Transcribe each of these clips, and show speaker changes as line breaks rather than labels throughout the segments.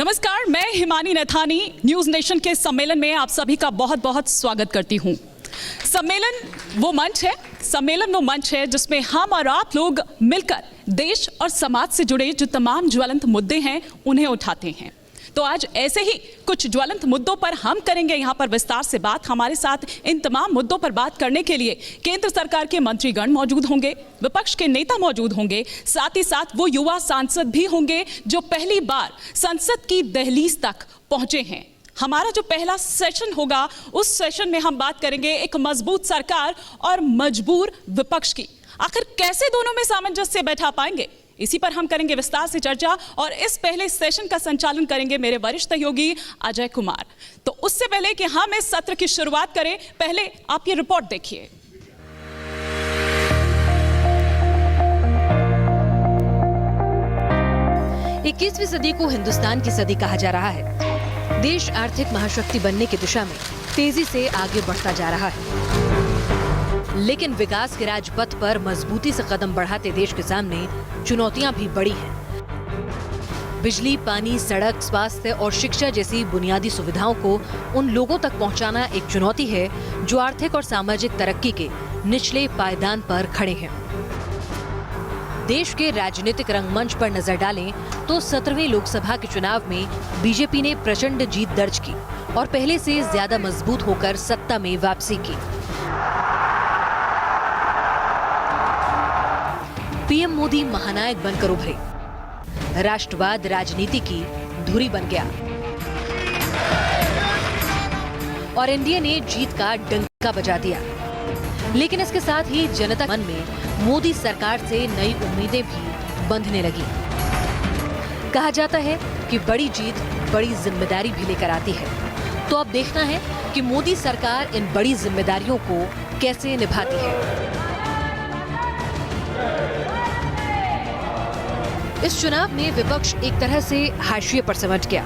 नमस्कार, मैं Himani Naithani news nation के सम्मेलन में आप सभी का बहुत बहुत स्वागत करती हूं। सम्मेलन वो मंच है जिसमें हम और आप लोग मिलकर देश और समाज से जुड़े जो तमाम ज्वलंत मुद्दे हैं उन्हें उठाते हैं। तो आज ऐसे ही कुछ ज्वलंत मुद्दों पर हम करेंगे यहाँ पर विस्तार से बात। हमारे साथ इन तमाम मुद्दों पर बात करने के लिए केंद्र सरकार के मंत्रीगण मौजूद होंगे, विपक्ष के नेता मौजूद होंगे, साथ ही साथ वो युवा सांसद भी होंगे जो पहली बार संसद की दहलीज तक पहुंचे हैं। हमारा जो पहला सेशन होगा उस सेशन में हम बात करेंगे एक मजबूत सरकार और मजबूर विपक्ष की। आखिर कैसे दोनों में सामंजस्य बैठा पाएंगे, इसी पर हम करेंगे विस्तार से चर्चा। और इस पहले सेशन का संचालन करेंगे मेरे वरिष्ठ सहयोगी अजय कुमार। तो उससे पहले कि हम इस सत्र की शुरुआत करें, पहले आप ये रिपोर्ट देखिए।
इक्कीसवीं सदी को हिंदुस्तान की सदी कहा जा रहा है। देश आर्थिक महाशक्ति बनने की दिशा में तेजी से आगे बढ़ता जा रहा है, लेकिन विकास के राजपथ पर मजबूती से कदम बढ़ाते देश के सामने चुनौतियां भी बड़ी हैं। बिजली, पानी, सड़क, स्वास्थ्य और शिक्षा जैसी बुनियादी सुविधाओं को उन लोगों तक पहुंचाना एक चुनौती है जो आर्थिक और सामाजिक तरक्की के निचले पायदान पर खड़े हैं। देश के राजनीतिक रंगमंच पर नजर डालें तो 17वें लोकसभा के चुनाव में बीजेपी ने प्रचंड जीत दर्ज की और पहले से ज्यादा मजबूत होकर सत्ता में वापसी की। पीएम मोदी महानायक बनकर उभरे, राष्ट्रवाद राजनीति की धुरी बन गया और एनडीए ने जीत का डंका बजा दिया। लेकिन इसके साथ ही जनता के मन में मोदी सरकार से नई उम्मीदें भी बंधने लगी। कहा जाता है कि बड़ी जीत बड़ी जिम्मेदारी भी लेकर आती है। तो अब देखना है कि मोदी सरकार इन बड़ी जिम्मेदारियों को कैसे निभाती है। इस चुनाव में विपक्ष एक तरह से हाशिए पर समझ गया।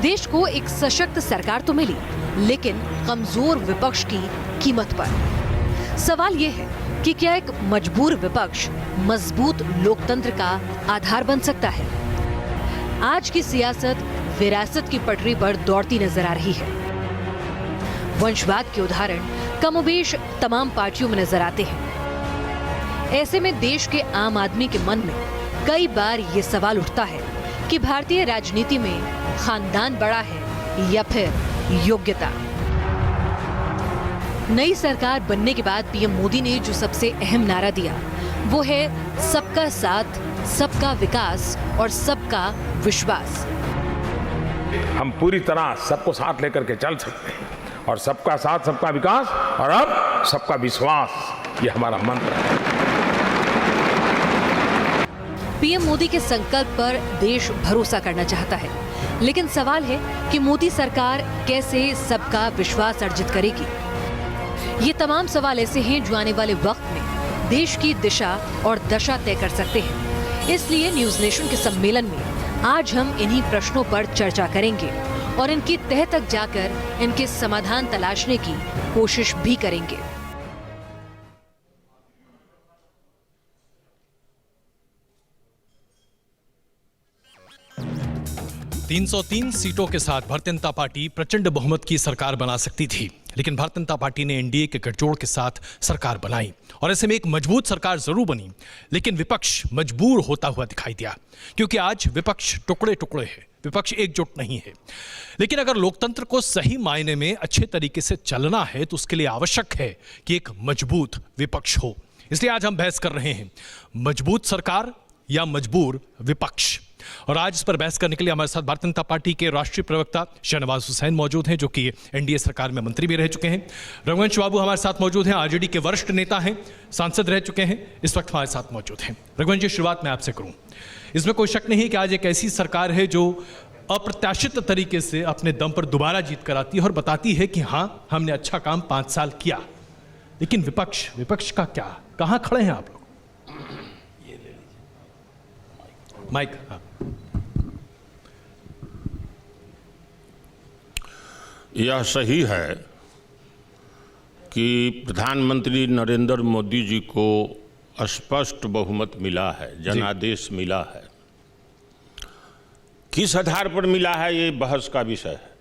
देश को एक सशक्त सरकार तो मिली, लेकिन कमजोर विपक्ष की कीमत पर। सवाल ये है कि क्या एक मजबूर विपक्ष मजबूत लोकतंत्र का आधार बन सकता है? आज की सियासत विरासत की पटरी पर दौड़ती नजर आ रही है। वंशवाद के उदाहरण कमोबेश तमाम पार्टियों में नजर आते हैं। ऐसे में देश के आम आदमी के मन में कई बार ये सवाल उठता है कि भारतीय राजनीति में खानदान बड़ा है या फिर योग्यता। नई सरकार बनने के बाद पीएम मोदी ने जो सबसे अहम नारा दिया वो है सबका साथ, सबका विकास और सबका विश्वास।
हम पूरी तरह सबको साथ लेकर के चल सकते हैं और सबका साथ, सबका विकास और अब सबका विश्वास, ये हमारा मंत्र है।
पीएम मोदी के संकल्प पर देश भरोसा करना चाहता है, लेकिन सवाल है कि मोदी सरकार कैसे सबका विश्वास अर्जित करेगी। ये तमाम सवाल ऐसे हैं जो आने वाले वक्त में देश की दिशा और दशा तय कर सकते हैं। इसलिए न्यूज नेशन के सम्मेलन में आज हम इन्हीं प्रश्नों पर चर्चा करेंगे और इनकी तह तक जाकर इनके समाधान तलाशने की कोशिश भी करेंगे।
303 सीटों के साथ भारतीय जनता पार्टी प्रचंड बहुमत की सरकार बना सकती थी, लेकिन भारतीय जनता पार्टी ने एनडीए के गठजोड़ के साथ सरकार बनाई और ऐसे में एक मजबूत सरकार जरूर बनी, लेकिन विपक्ष मजबूर होता हुआ दिखाई दिया, क्योंकि आज विपक्ष टुकड़े टुकड़े है, विपक्ष एकजुट नहीं है। लेकिन अगर लोकतंत्र को सही मायने में अच्छे तरीके से चलना है तो उसके लिए आवश्यक है कि एक मजबूत विपक्ष हो। इसलिए आज हम बहस कर रहे हैं मजबूत सरकार या मजबूर विपक्ष। और आज इस पर बहस करने के लिए हमारे साथ भारतीय जनता पार्टी के राष्ट्रीय प्रवक्ता शहनवाज हुसैन मौजूद हैं, जो कि एनडीए सरकार में मंत्री भी रह चुके हैं। रघुवंश बाबू हमारे साथ मौजूद हैं, आरजेडी के वरिष्ठ नेता हैं, सांसद रह चुके हैं, इस वक्त हमारे साथ मौजूद हैं। रघुवंश जी, शुरुआत मैं आपसे करूं। इसमें कोई शक नहीं कि आज एक ऐसी सरकार है जो अप्रत्याशित तरीके से अपने दम पर दोबारा जीत कर आती है और बताती है कि हाँ, हमने अच्छा काम 5 साल किया। लेकिन विपक्ष का क्या, कहाँ खड़े हैं आप लोग? माइक। हाँ।
यह सही है कि प्रधानमंत्री नरेंद्र मोदी जी को स्पष्ट बहुमत मिला है, जनादेश मिला है। किस आधार पर मिला है ये बहस का विषय है।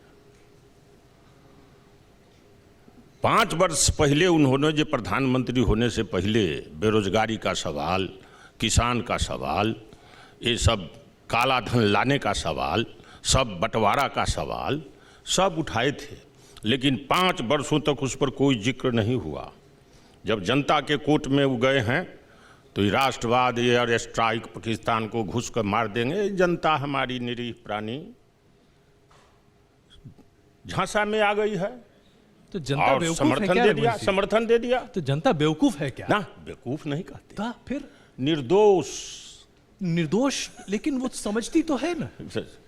5 वर्ष पहले उन्होंने जो प्रधानमंत्री होने से पहले बेरोजगारी का सवाल, किसान का सवाल, ये सब काला धन लाने का सवाल, सब बंटवारा का सवाल सब उठाए थे, लेकिन 5 वर्षों तक उस पर कोई जिक्र नहीं हुआ। जब जनता के कोर्ट में वो गए हैं तो ये राष्ट्रवाद, एयर स्ट्राइक, पाकिस्तान को घुस कर मार देंगे, जनता हमारी निरीह प्राणी झांसा में आ गई है
तो जनता
और
बेवकूफ है क्या
समर्थन दे दिया।
तो जनता बेवकूफ है क्या?
ना, बेवकूफ नहीं कहते,
था फिर
निर्दोष,
लेकिन वो समझती तो है ना।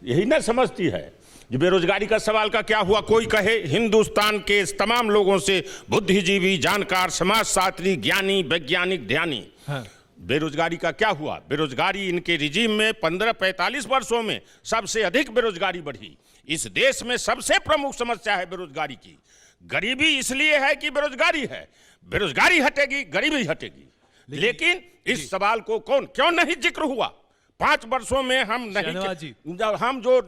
यही ना समझती है। जो बेरोजगारी का सवाल का क्या हुआ, कोई कहे हिंदुस्तान के इस तमाम लोगों से, बुद्धिजीवी, जानकार, समाजशास्त्री, ज्ञानी, वैज्ञानिक, ध्यानी,
हाँ।
बेरोजगारी का क्या हुआ? बेरोजगारी इनके रिजीम में 15-45 वर्षों में सबसे अधिक बेरोजगारी बढ़ी। इस देश में सबसे प्रमुख समस्या है बेरोजगारी की। गरीबी इसलिए है कि बेरोजगारी है, बेरोजगारी हटेगी गरीबी हटेगी, लेकिन इस सवाल को क्यों नहीं जिक्र हुआ? 5 वर्षों में हम नहीं, हम जो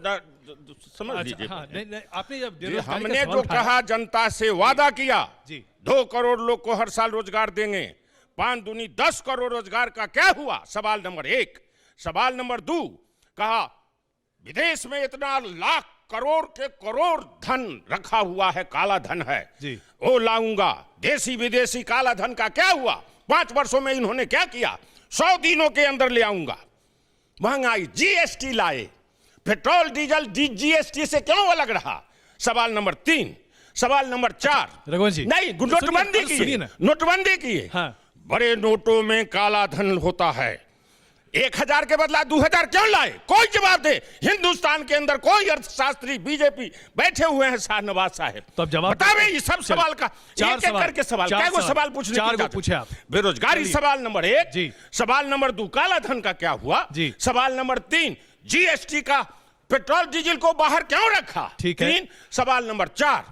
समझ लीजिए,
आपने जब
हमने जो कहा, जनता से वादा किया 2 करोड़ लोग को हर साल रोजगार देंगे, 5 दूनी 10 करोड़ रोजगार का क्या हुआ? सवाल नंबर 1। सवाल नंबर 2, कहा विदेश में इतना लाख करोड़ के करोड़ धन रखा हुआ है, काला धन है जी, वो लाऊंगा। देसी विदेशी काला धन का क्या हुआ? 5 वर्षों में इन्होंने क्या किया? 100 दिनों के अंदर ले आऊंगा। महंगाई, जीएसटी लाए, पेट्रोल डीजल जीएसटी से क्यों अलग रहा? सवाल नंबर 3। सवाल नंबर 4,
रघुवंश जी,
नहीं, नोटबंदी की।
हाँ।
बड़े नोटों में काला धन होता है, 1000 के बदला 2000 क्यों लाए? कोई जवाब दे। हिंदुस्तान के अंदर कोई अर्थशास्त्री, बीजेपी बैठे हुए हैं, शाहनवाज साहब,
तो अब जवाब
बतावे ये सब सवाल का एक एक करके सवाल। क्या वो सवाल पूछने?
4 पूछे आप।
बेरोजगारी सवाल नंबर 1, सवाल नंबर 2 काला धन का क्या हुआ, सवाल नंबर 3 जीएसटी का पेट्रोल डीजल को बाहर क्यों रखा, 3 सवाल नंबर 4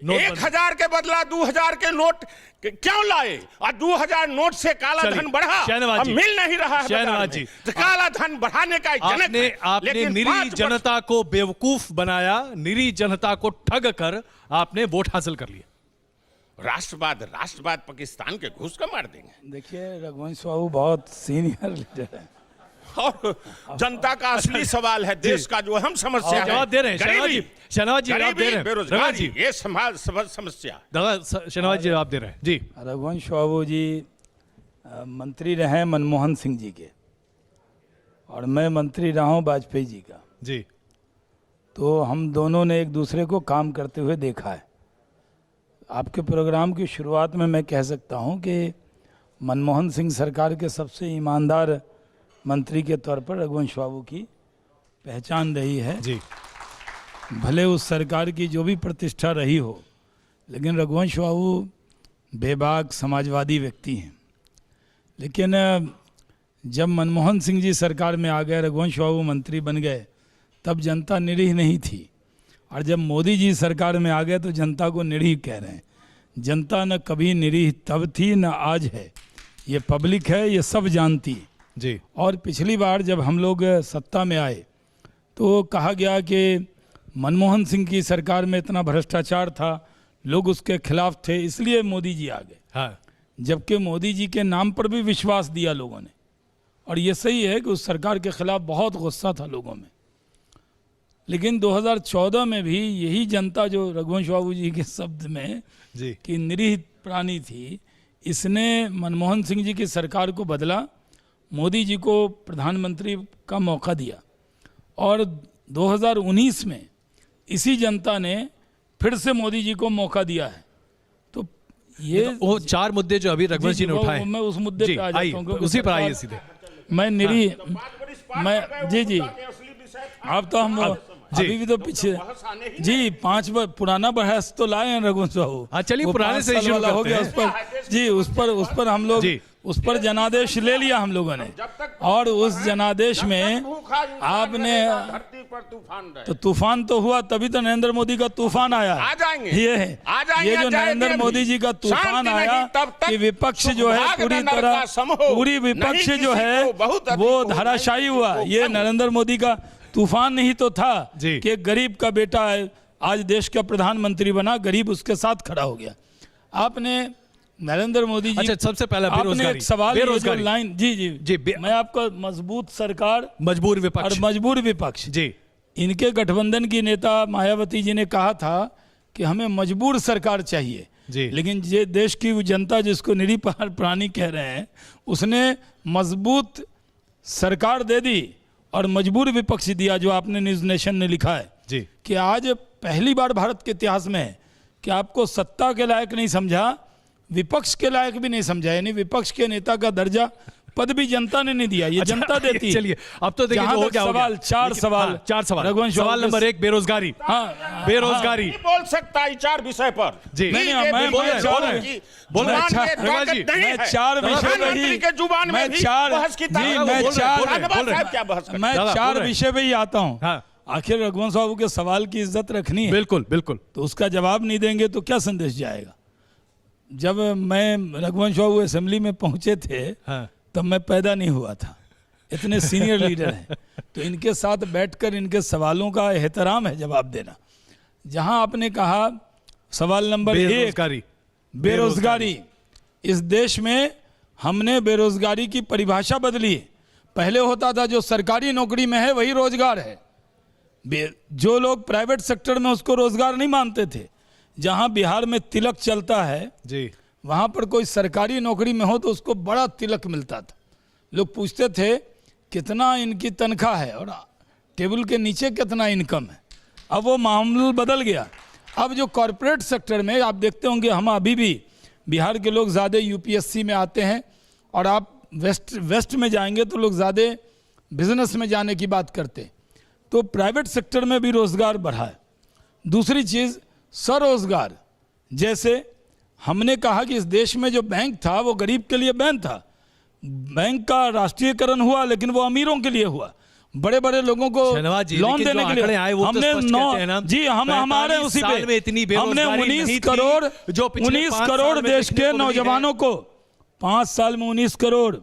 1000 के बदला 2000 के नोट क्यों लाए, और 2000 नोट से काला धन बढ़ा, अब मिल नहीं रहा है।
शहनवाज जी,
काला धन बढ़ाने का
आपने निरीह जनता को बेवकूफ बनाया, निरीह जनता को ठग कर आपने वोट हासिल कर लिया।
राष्ट्रवाद पाकिस्तान के घुस कर मार देंगे।
देखिए, रघुवंश बाबू बहुत सीनियर लीडर है,
और जनता का असली सवाल है, देश का जो हम समस्या है,
जवाब दे रहे हैं शहनवाज जी, आप दे रहे हैं,
बेरोजगारी, ये समस्या।
शहनवाज जी आप दे रहे हैं जी।
रघुवंश बाबू जी मंत्री रहे मनमोहन सिंह जी के, और मैं मंत्री रहा हूँ वाजपेयी जी का
जी।
तो हम दोनों ने एक दूसरे को काम करते हुए देखा है। आपके प्रोग्राम की शुरुआत में मैं कह सकता हूँ कि मनमोहन सिंह सरकार के सबसे ईमानदार मंत्री के तौर पर रघुवंश बाबू की पहचान रही है
जी।
भले उस सरकार की जो भी प्रतिष्ठा रही हो, लेकिन रघुवंश बाबू बेबाक समाजवादी व्यक्ति हैं। लेकिन जब मनमोहन सिंह जी सरकार में आ गए, रघुवंश बाबू मंत्री बन गए, तब जनता निरीह नहीं थी, और जब मोदी जी सरकार में आ गए तो जनता को निरीह कह रहे हैं। जनता न कभी निरीह तब थी न आज है, ये पब्लिक है, ये सब जानती
जी।
और पिछली बार जब हम लोग सत्ता में आए तो कहा गया कि मनमोहन सिंह की सरकार में इतना भ्रष्टाचार था, लोग उसके खिलाफ थे, इसलिए मोदी जी आ गए।
हाँ।
जबकि मोदी जी के नाम पर भी विश्वास दिया लोगों ने, और ये सही है कि उस सरकार के खिलाफ बहुत गुस्सा था लोगों में। लेकिन 2014 में भी यही जनता जो रघुवंश बाबू जी के शब्द में
जी
कि निरीह प्राणी थी, इसने मनमोहन सिंह जी की सरकार को बदला, मोदी जी को प्रधानमंत्री का मौका दिया, और 2019 में इसी जनता ने फिर से मोदी जी को मौका दिया है। तो ये
वो 4 मुद्दे जो अभी रघुवंश जी ने उठाए,
मैं उस मुद्दे पे आ जाता हूँ,
उसी पर आइए सीधे।
मैं निरीह, मैं जी आप तो हम अभी भी तो पीछे जी 5 बार पुराना बहस तो लाए हैं रघुवंश बाबू।
हाँ, चलिए पुराने से शुरू
हो गया उस पर जी, उस पर हम लोग उस पर जनादेश ले लिया हम लोगों ने, और उस जनादेश में आपने तो तूफान तो हुआ, तभी तो नरेंद्र मोदी का तूफान आया। ये जो नरेंद्र मोदी जी का तूफान आया कि विपक्ष जो है पूरी विपक्ष जो है वो धराशायी हुआ, ये नरेंद्र मोदी का तूफान ही तो था
जी।
कि एक गरीब का बेटा है, आज देश का प्रधानमंत्री बना, गरीब उसके साथ खड़ा हो गया। आपने नरेंद्र मोदी जी,
अच्छा, सबसे पहला
आपने
बेरोजगारी,
एक सवाल, ये जो
बेरोजगारी।
लाइन, जी जी
जी,
मैं आपको मजबूत सरकार
मजबूर
और
विपक्ष,
मजबूर विपक्ष,
जी
इनके गठबंधन की नेता मायावती जी ने कहा था कि हमें मजबूर सरकार चाहिए,
जी।
लेकिन ये देश की वो जनता जिसको निरीह प्राणी कह रहे हैं, उसने मजबूत सरकार दे दी और मजबूर विपक्ष दिया, जो आपने न्यूज़ नेशन ने लिखा है
जी
कि आज पहली बार भारत के इतिहास में है कि आपको सत्ता के लायक नहीं समझा, विपक्ष के लायक भी नहीं समझा, यानी विपक्ष के नेता का दर्जा, पद भी जनता ने नहीं दिया, ये जनता देती है।
चलिए अब तो देखिए
जहां
जो हो
तक
गया हो गया।
सवाल, चार
लेकिन-
सवाल,
हाँ, चार सवाल।
रघुवंश
सवाल
बाबू
नंबर 1 बेरोजगारी,
हाँ,
बेरोजगारी।
नहीं बोल सकता है चार विषय पर।
जी।
नहीं,
ये
मैं
विषय
बोल रहा हूं,
की
बोल रहे हैं।
जुबान
अच्छा,
में
रघुवंश
ताकत
जी,
नहीं
मैं
है।
चार विषय
प्रधानमंत्री के जुबान में
मैं
भी
चार,
बहस की
जी
ताकत
मैं
बोल रहे हैं,
चार,
बोल रहे हैं,
धन्यवाद साहब, क्या बहस करते
मैं
दादा,
चार
बोल रहे हैं।
विषय पे ही आता हूँ।
हाँ।
आखिर रघुवंश बाबू के सवाल की इज्जत रखनी है,
बिल्कुल बिल्कुल।
तो उसका जवाब नहीं देंगे तो क्या संदेश जाएगा। जब मैं रघुवंश बाबू असेंबली में पहुंचे थे,
हाँ।
तब मैं पैदा नहीं हुआ था, इतने सीनियर लीडर हैं, तो इनके साथ बैठकर इनके सवालों का एहतराम है जवाब देना। जहां आपने कहा सवाल नंबर 1
बेरोजगारी,
बेरोजगारी, इस देश में हमने बेरोजगारी की परिभाषा बदली है। पहले होता था जो सरकारी नौकरी में है वही रोजगार है, जो लोग प्राइवेट सेक्टर में उसको रोजगार नहीं मानते थे। जहां बिहार में तिलक चलता है,
जी
वहां पर कोई सरकारी नौकरी में हो तो उसको बड़ा तिलक मिलता था। लोग पूछते थे कितना इनकी तनख्वाह है और टेबल के नीचे कितना इनकम है। अब वो मामला बदल गया। अब जो कॉरपोरेट सेक्टर में आप देखते होंगे, हम अभी भी बिहार के लोग ज़्यादा यूपीएससी में आते हैं, और आप वेस्ट में जाएंगे तो लोग ज़्यादा बिजनेस में जाने की बात करते हैं। तो प्राइवेट सेक्टर में भी रोज़गार बढ़ा है। दूसरी चीज़ स्वरोजगार, जैसे हमने कहा कि इस देश में जो बैंक था वो गरीब के लिए बैंक था। बैंक का राष्ट्रीयकरण हुआ लेकिन वो अमीरों के लिए हुआ, बड़े बड़े लोगों को
शहनवाज जी,
लोन
लेकिन
देने
जो
के लिए
आंकड़े आए वो तो
हमने
स्पष्ट कहते हैं ना,
जी हम हमारे
45
उसी
साल में इतनी
पे हमने
बेरोजगारी
19
नहीं थी,
करोड़
जो पिछले
19
5
करोड़
साल में
देश
देखने
के
को मिली है।
नौजवानों को 5 साल में 19 करोड़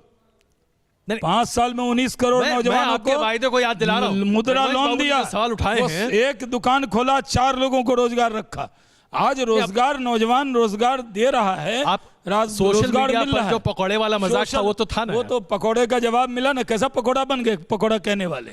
नहीं,
5 साल में 19 करोड़
मैं
नौजवानों
आपके वायदे को याद दिला रहा हूं।
मुद्रा
रघुवंश
लोन
बाबू ने
दिया,
जो सवाल उठाए
वो
हैं।
एक दुकान खोला, 4 लोगों को रोजगार रखा। आज रोजगार, नौजवान रोजगार दे रहा है।
आप सोशल
रोजगार
मीडिया
मिल
पर
रहा
जो
है।
पकौड़े वाला मजाक था वो तो था ना,
वो तो पकौड़े का जवाब मिला ना। कैसा पकौड़ा बन गए पकौड़ा कहने वाले,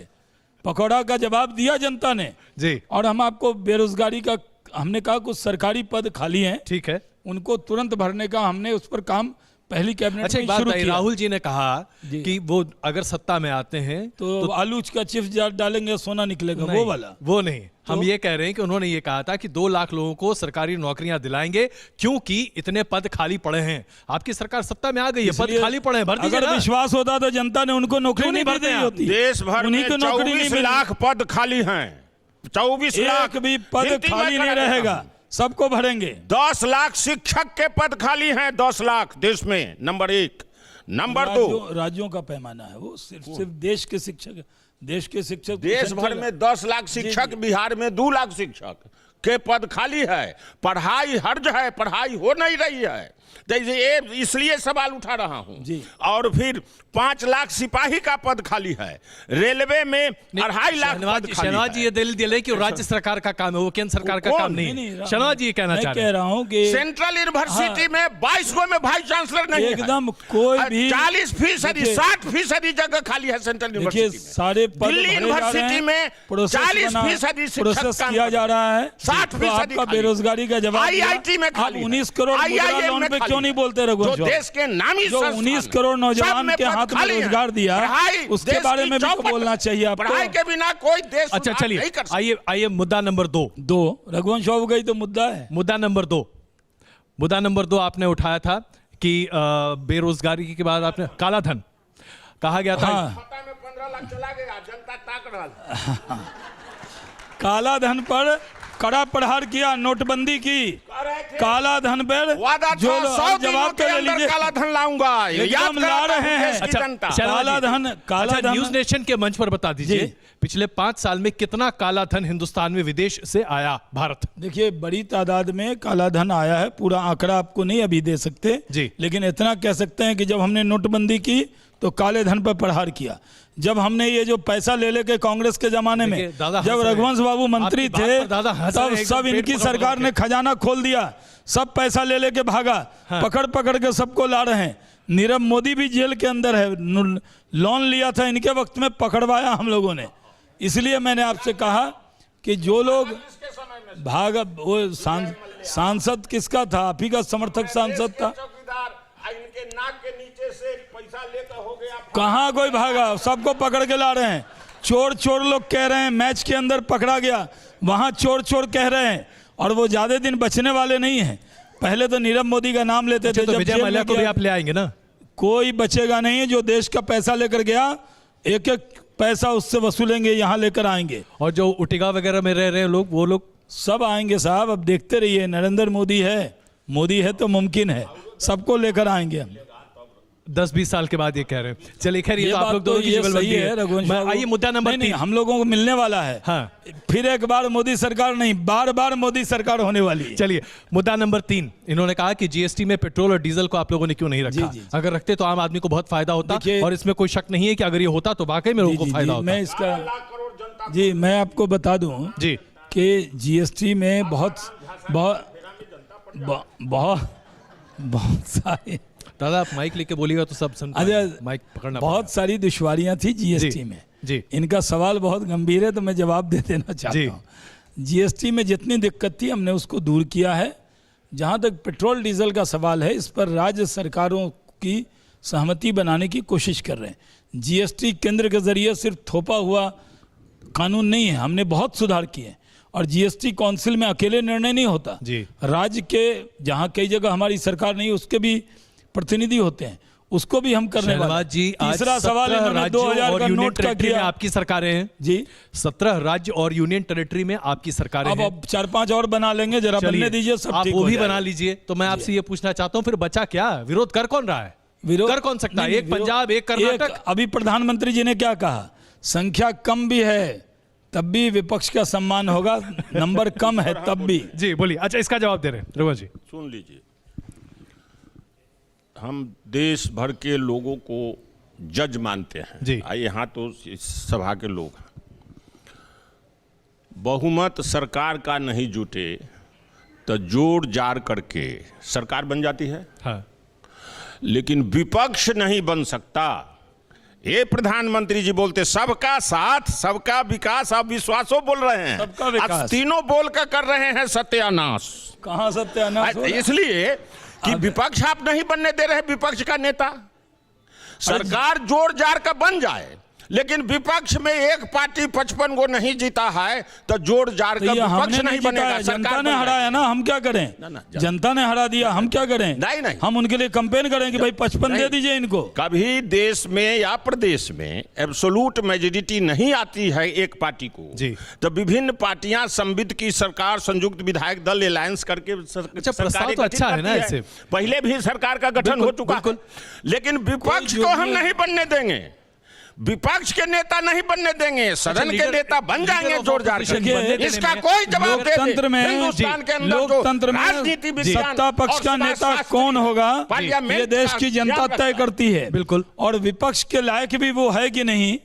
पकौड़ा का जवाब दिया जनता ने
जी।
और हम आपको बेरोजगारी का, हमने कहा कुछ सरकारी पद खाली हैं,
ठीक है।
उनको तुरंत भरने का हमने उस पर काम पहली कैबिनेट
अच्छा,
में
एक बात
शुरू
बताइए,
किया।
राहुल जी ने कहा
जी।
कि वो अगर सत्ता में आते हैं
तो आलूच का चिप्स डालेंगे सोना निकलेगा, वो
नहीं,
वाला।
वो नहीं, हम ये कह रहे हैं कि उन्होंने ये कहा था कि 2 लाख लोगों को सरकारी नौकरियां दिलाएंगे क्योंकि इतने पद खाली पड़े हैं। आपकी सरकार सत्ता में आ गई है, पद
इसलिए
खाली पड़े हैं, भर दीजिए
अगर
ना।
विश्वास होता तो जनता ने उनको नौकरी
क्यों
नहीं
नहीं
भर दी
भरते
होती।
देश भर में
उन्हीं को नौकरी नहीं
24
मिली।
लाख पद खाली हैं। 24 लाख
एक भी पद
गिनती मैं
खाली
करा
नहीं
देता
रहेगा,
हूं।
सबको भरेंगे।
10 लाख शिक्षक के पद खाली हैं, 10 लाख देश में, नंबर 1। नंबर 2,
राज्यों का पैमाना है वो, सिर्फ देश के शिक्षक, देश के शिक्षक
देश भर में 10 लाख शिक्षक, बिहार में 2 लाख शिक्षक के पद खाली है। पढ़ाई हर्ज है, पढ़ाई हो नहीं रही है। तो ये इसलिए सवाल उठा रहा हूं।
जी।
और फिर 5 लाख सिपाही का पद खाली है। रेलवे में 2.5 लाख पद खाली
शहनवाज जी
है।
ये दलील दिले कि राज्य सरकार का काम है, वो केंद्र सरकार का
कौन?
काम नहीं है। शहनवाज जी ये कहना
मैं
चाह रहे
कह
हैं।
रहा हूँ कि
सेंट्रल यूनिवर्सिटी में 22 गो में वाइस चांसलर नहीं है।
एकदम कोई भी
40%,
देखिए-
60% जगह खाली है सेंट्रल
देखिए
यूनिवर्सिटी में।
सारे पद
दिल्ली
भरे जा रहे
यूनिवर्सिटी
हैं,
में
प्रोसेस
40% शिक्षक
प्रोसेस
काम
किया
कर
जा
रहे
रहा है।
60%
तो आपका
खाली।
बेरोजगारी का जवाब दिया।
IIT में खाली
आप 19 करोड़
है।
मुद्रा
IIM
लोन
में
पे
खाली
क्यों नहीं
है।
बोलते रघुवंश
जो
बाबू?
देश के नामी
जो
संस्थान
19
हैं,
करोड़
सब
नौजवान
में
के
पद
हाथ में
खाली हैं।
रोजगार दिया,
पढ़ाई
उसके
देश
बारे
की
में भी तो
चौपट।
बोलना चाहिए आपको।
पढ़ाई के बिना कोई देश
अच्छा
उन्नत
चलिए,
नहीं कर सकता।
आइए मुद्दा नंबर 2
रघुवंश बाबू का ही तो मुद्दा है।
मुद्दा नंबर 2 आपने उठाया था कि बेरोजगारी के बाद आपने काला धन कहा गया था।
हाँ,
खाता में 15 लाख चला गया, जनता ताक रहा है।
काला धन पर कड़ा प्रहार किया, नोटबंदी की। काला धन पर
वादा
जो
था 100 दिनों
जवाब
के
तो ले
अंदर
लीजिए।
काला धन लाऊंगा। याद
एकदम ला
कराता
रहे
हूं
हैं।
देश की
अच्छा,
जनता।
शहनवाज
काला
जी,
धन, काला
अच्छा,
धन।
न्यूज नेशन के मंच पर बता दीजिए,
जी।
पिछले 5 साल में कितना काला धन हिंदुस्तान में विदेश से आया भारत?
देखिए, बड़ी तादाद में काला धन आया है, पूरा आंकड़ा आपको नहीं अभी दे सकते
जी।
लेकिन इतना कह सकते हैं कि जब हमने नोटबंदी की तो काले धन पर प्रहार किया। जब हमने ये जो पैसा ले लेके कांग्रेस के जमाने में,
दादा
जब रघुवंश बाबू मंत्री
आपकी बात
थे
पर दादा हंस रहे
तब
हैं,
सब
एकदम पेट
इनकी
पकड़
सरकार
पकड़
ने
के।
खजाना खोल दिया, सब पैसा ले लेके भागा। पकड़ पकड़ के सबको ला रहे हैं। नीरव मोदी भी जेल के अंदर है, लोन लिया था इनके वक्त में, पकड़वाया हम लोगों ने। इसलिए मैंने आपसे कहा कि जो लोग भागा, वो सांसद किसका था? आप ही का समर्थक सांसद था।
इनके नाक के नीचे से पैसा लेकर हो गया।
कहाँ कोई भागा? सबको पकड़ के ला रहे हैं। चोर चोर लोग कह रहे हैं, मैच के अंदर पकड़ा गया, वहां चोर चोर कह रहे हैं, और वो ज्यादा दिन बचने वाले नहीं हैं। पहले तो नीरव मोदी का नाम लेते थे,
तो
जब
विजय
जेल
माल्या
में
को भी
गया,
आप ले आएंगे ना?
कोई बचेगा नहीं। जो देश का पैसा लेकर गया, एक एक पैसा उससे वसूलेंगे, यहाँ लेकर आएंगे।
और जो उटिगा वगैरह में रह रहे हैं लोग, वो लोग
सब आएंगे साहब, अब देखते रहिए। नरेंद्र मोदी है तो मुमकिन है, सबको लेकर आएंगे हम।
10-20 साल के बाद ये कह रहे हैं। चलिए खैर, ये
ये
तो आप
बात
लोग
तो
दोनों की
ये
जुगलबंदी
सही है रघुवंश बाबू।
आइए मुद्दा नंबर
नहीं,
3।
हम लोगों को मिलने वाला है।
हाँ।
फिर एक बार मोदी सरकार नहीं, बार बार मोदी सरकार होने वाली है।
चलिए मुद्दा नंबर 3, इन्होंने कहा कि जीएसटी में पेट्रोल और डीजल को आप लोगों ने क्यों नहीं रखा?
जी।
अगर रखते तो आम आदमी को बहुत फायदा होता,
देखिए-
और इसमें कोई शक नहीं है कि अगर ये होता तो वाकई में लोगों को फायदा होता।
मैं इसका जी मैं आपको बता दूं
जी
कि जीएसटी में बहुत सारी
दादा, आप माइक लेके बोलिएगा तो सब सुन
अरे
पाएंगे। माइक पकड़ना
बहुत सारी दुश्वारियां थी जीएसटी
जी,
में।
जी।
इनका सवाल बहुत गंभीर है, तो मैं जवाब दे देना चाहता
जी।
हूँ। जीएसटी में जितनी दिक्कत थी हमने उसको दूर किया है। जहाँ तक पेट्रोल डीजल का सवाल है, इस पर राज्य सरकारों की सहमति बनाने की कोशिश कर रहे हैं। जीएसटी केंद्र के जरिए सिर्फ थोपा हुआ कानून नहीं है, हमने बहुत सुधार किए। और जीएसटी काउंसिल में अकेले निर्णय नहीं होता,
जी।
राज्य के जहाँ कई जगह हमारी सरकार नहीं, उसके भी प्रतिनिधि होते हैं, उसको भी हम करने वाले
शहनवाज
हैं।
जी, आज
तीसरा सवाल
17
इन्होंने
राज्यों
2000
और
का
यूनियन
नोट का
टेरिटरी में
किया
आपकी सरकारें हैं
जी।
17 राज्य और यूनियन टेरिटरी में आपकी सरकारें हैं।
अब 4-5 और बना लेंगे, जरा
चलिए,
बनने दीजिए, सब
आप
ठीक
वो
हो
भी
जाएगा।
बना लीजिए। तो मैं आपसे ये पूछना चाहता हूँ, फिर बचा क्या? विरोध कर कौन रहा है?
विरोध
कर कौन सकता है?
नहीं,
एक पंजाब, एक कर्नाटक।
अभी प्रधानमंत्री जी ने क्या कहा? संख्या कम भी है तब भी विपक्ष का सम्मान होगा, नंबर कम है तब भी।
जी बोलिए। अच्छा, इसका जवाब दे रहे हैं रघुवंश जी।
सुन लीजिए, हम देश भर के लोगों को जज मानते हैं
जी।
यहाँ तो इस सभा के लोग हैं। बहुमत सरकार का नहीं जुटे तो जोड़ जाड़ करके सरकार बन जाती है,
हाँ।
लेकिन विपक्ष नहीं बन सकता। ये प्रधानमंत्री जी बोलते सबका साथ सबका विकास, आप विश्वासों बोल रहे हैं,
सबका विकास।
आज तीनों बोल कर रहे हैं सत्यानाश।
कहाँ सत्यानाश हो रहा है?
इसलिए कि विपक्ष आप नहीं बनने दे रहे, विपक्ष का नेता। सरकार जोड़ जाड़ का बन जाए, लेकिन विपक्ष में एक पार्टी 55 को नहीं जीता है तो जोड़ जाड़
तो
का
ये
विपक्ष
हमने
नहीं
जीता
बनेगा,
है, जनता
सरकार
ने
बन
हराया ना, हम क्या करें?
ना,
जनता ने हरा दिया, हम क्या करें?
नहीं।
हम उनके लिए कंपेन करें कि भाई 55 दे
नहीं।
दीजिए इनको।
कभी देश में या प्रदेश में एब्सोल्यूट मेजोरिटी नहीं आती है एक पार्टी को
जी।
तो विभिन्न पार्टियां संविध की सरकार, संयुक्त विधायक दल अलायंस करके
प्रस्ताव तो अच्छा है ना ऐसे।
पहले भी सरकार का गठन हो चुका है, लेकिन विपक्ष को हम नहीं बनने देंगे, विपक्ष के नेता नहीं बनने देंगे, सदन के नेता बन जाएंगे जोड़ जाड़ के।
देखिए,
इसका कोई जवाब दे दे।
लोकतंत्र में
हिंदुस्तान के अंदर जो
लोकतंत्र में
राजनीति विज्ञान
सत्ता पक्ष
और
का नेता कौन होगा,
पार्लियामेंट
ये देश
का
की जनता
ज्ञान
तय
रखता है।
करती है।
बिल्कुल।
और विपक्ष के लायक भी वो है कि नहीं,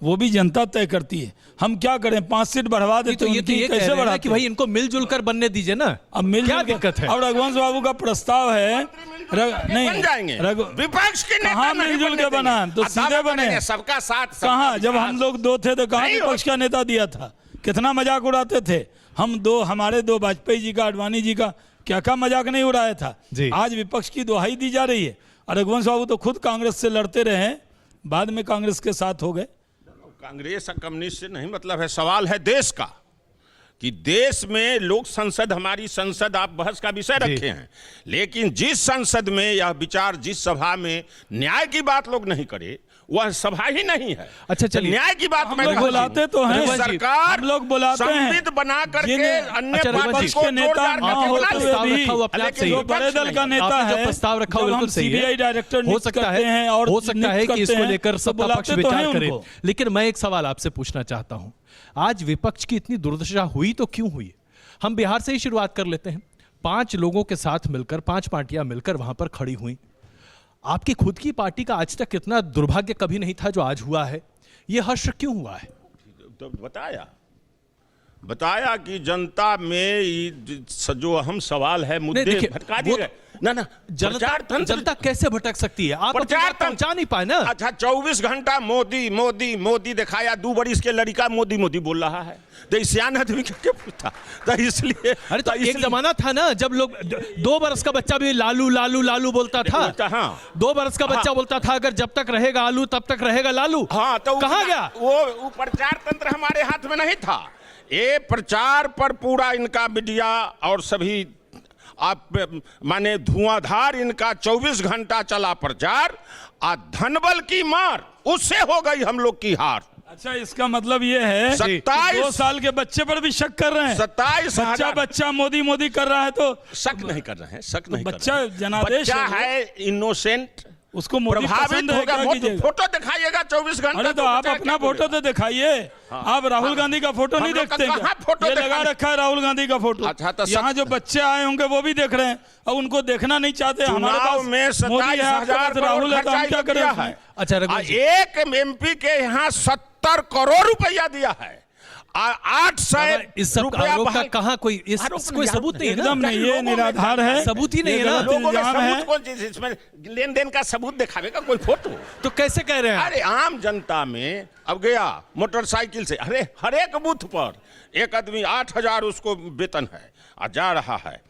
वो भी जनता तय करती है। हम क्या करें? 5 सीट बढ़वा देते,
तो ये
उनकी
कह
कैसे
रहे हैं
बढ़ाते?
कि भाई इनको मिलजुल कर बनने दीजिए ना।
अब मिल
क्या दिक्कत है?
अब रघुवंश बाबू का प्रस्ताव है नहीं
बन जाएंगे। विपक्ष के नेता
कहाँ
नहीं
मिलजुल
बनने
के बना?
देंगे।
तो
अब
सीधे
दावा
बने।
करेंगे, सबका साथ सबका
कहाँ? जब
विकास।
हम लोग 2 थे तो कहाँ
नहीं
विपक्ष का नेता दिया था? कितना मजाक उड़ाते थे हम 2, हमारे 2 वाजपेयी जी का, आडवाणी जी का, क्या मजाक नहीं उड़ाया था
जी।
आज विपक्ष की दुहाई दी जा रही है। और रघुवंश बाबू तो खुद कांग्रेस से लड़ते रहे, बाद में कांग्रेस के साथ हो गए।
कांग्रेस और कम्युनिस्ट से नहीं मतलब है, सवाल है देश का कि देश में लोक संसद, हमारी संसद आप बहस का विषय रखे हैं, लेकिन जिस संसद में यह विचार, जिस सभा में न्याय की बात लोग नहीं करे, वह सभा ही नहीं है।
अच्छा, चलिए।
न्याय की बात
हम
मैं
लोग
कहता हूं।
बुलाते तो हैं,
सरकार
हम लोग बुलाते हैं,
संविध बना करके
जिन्हें
अन्य
अच्छा,
पार्टी
विपक्ष
को
के नेता
जोड़-जाड़
ना
करके
होते
बुला
हुए
ले।
भी
रखा हुआ अपने आप
लेकिन
सही
जो
है।
बड़े दल का नेता
आपने जो
है,
प्रस्ताव रखा हुआ
जब हम
बिल्कुल सही है।
CBI डायरेक्टर
हो
नियुक्त
सकता
करते हैं और
हो सकता है
नियुक्त
कि
करते
इसको
हैं,
लेकर
तो
सत्ता पक्ष
बुलाते तो हैं
विचार करे,
उनको।
लेकिन मैं एक सवाल आपसे पूछना चाहता हूं, आज विपक्ष की इतनी दुर्दशा हुई तो क्यों हुई? हम बिहार से ही शुरुआत कर लेते हैं। 5 लोगों के साथ मिलकर 5 पार्टियां मिलकर वहां पर खड़ी हुई। आपकी खुद की पार्टी का आज तक इतना दुर्भाग्य कभी नहीं था जो आज हुआ है। यह हर्ष क्यों हुआ है?
तो बताया कि जनता में जो अहम सवाल है, मुद्दे
देखिए,
भटका दिए गए। ना
जनता कैसे भटक सकती है? आप अपनी बात पहुंचा नहीं पाए ना।
अच्छा, 24 घंटा मोदी मोदी मोदी दिखाया, 2 बरिस के लड़का मोदी मोदी बोल रहा है, तो सियान आदमी क्या पूछता? तो इसलिए
अरे तो एक जमाना था ना जब लोग 2 बरस का बच्चा भी लालू लालू लालू बोलता था।
हाँ,
2 बरस का बच्चा बोलता था अगर जब तक रहेगा आलू तब तक रहेगा लालू।
हाँ, तो
कहाँ गया
वो प्रचार तंत्र हमारे हाथ में नहीं था। ये प्रचार पर पूरा इनका मीडिया और सभी आप माने धुआंधार इनका 24 घंटा चला प्रचार, और धनबल की मार उससे हो गई हम लोग की हार।
अच्छा, इसका मतलब ये है
27
2 साल के बच्चे पर भी शक कर रहे हैं।
27,000
बच्चा मोदी मोदी कर रहा है तो
शक नहीं कर रहे हैं, शक नहीं कर
बच्चा
रहे हैं।
जनादेश
बच्चा
है,
है इनोसेंट,
उसको मोदी
प्रभावित
पसंद है,
होगा।
क्या कीजिएगा?
फोटो दिखाइएगा 24 घंटे।
अरे तो आप अपना फोटो तो दिखाइए। आप राहुल गांधी का फोटो नहीं
हम लोग का
देखते
कहाँ
क्या?
फोटो
ये लगा
दिखाने?
रखा है राहुल गांधी का फोटो।
अच्छा, तो
यहाँ जो बच्चे आए होंगे वो भी देख रहे हैं, और उनको देखना नहीं चाहते। हमारे
चुनाव
पास
में
मोदी है, आपके
27,000
पास राहुल है, तो हम क्या करें?
है।
अच्छा, रघुवीर जी।
एक MP के यहाँ 70 करोड़ रुपया दिया है, 800
इस सब आरोप का कहाँ कोई कोई सबूत नहीं है ना?
एकदम नहीं, ये निराधार है,
सबूत ही नहीं है ना।
लोगों में
इल्जाम है।
सबूत कौन चीज? इसमें लेन देन का सबूत दिखावेगा कोई फोटो?
तो कैसे कह रहे हैं?
अरे आम जनता में अब गया मोटरसाइकिल से, अरे हर एक बूथ पर एक आदमी 8,000 उसको वेतन है और जा रहा है।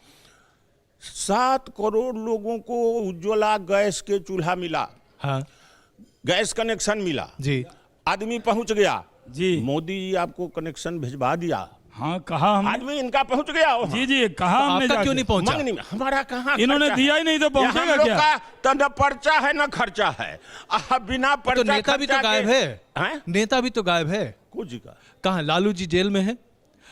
7 करोड़ लोगों को उज्ज्वला गैस के चूल्हा मिला,
हाँ
गैस कनेक्शन मिला
जी,
आदमी पहुंच गया
जी।
मोदी जी आपको कनेक्शन भिजवा दिया,
हाँ, कहा हमने।
आदमी इनका पहुंच गया वहाँ।
जी जी, कहा हमने
आपका
जाके।
क्यों नहीं पहुंचा?
मंगनी में हमारा कहाँ
इन्होंने
खर्चा
दिया
है?
ही नहीं तो
ये
पहुंचेगा
हम लोग
क्या?
का तो न पर्चा है न खर्चा है। बिना
तो
पर्चा
नेता भी तो
खर्चा
गायब
के-
है।
हैं?
नेता भी तो गायब है।
कुछ का
कहाँ? लालू जी जेल में है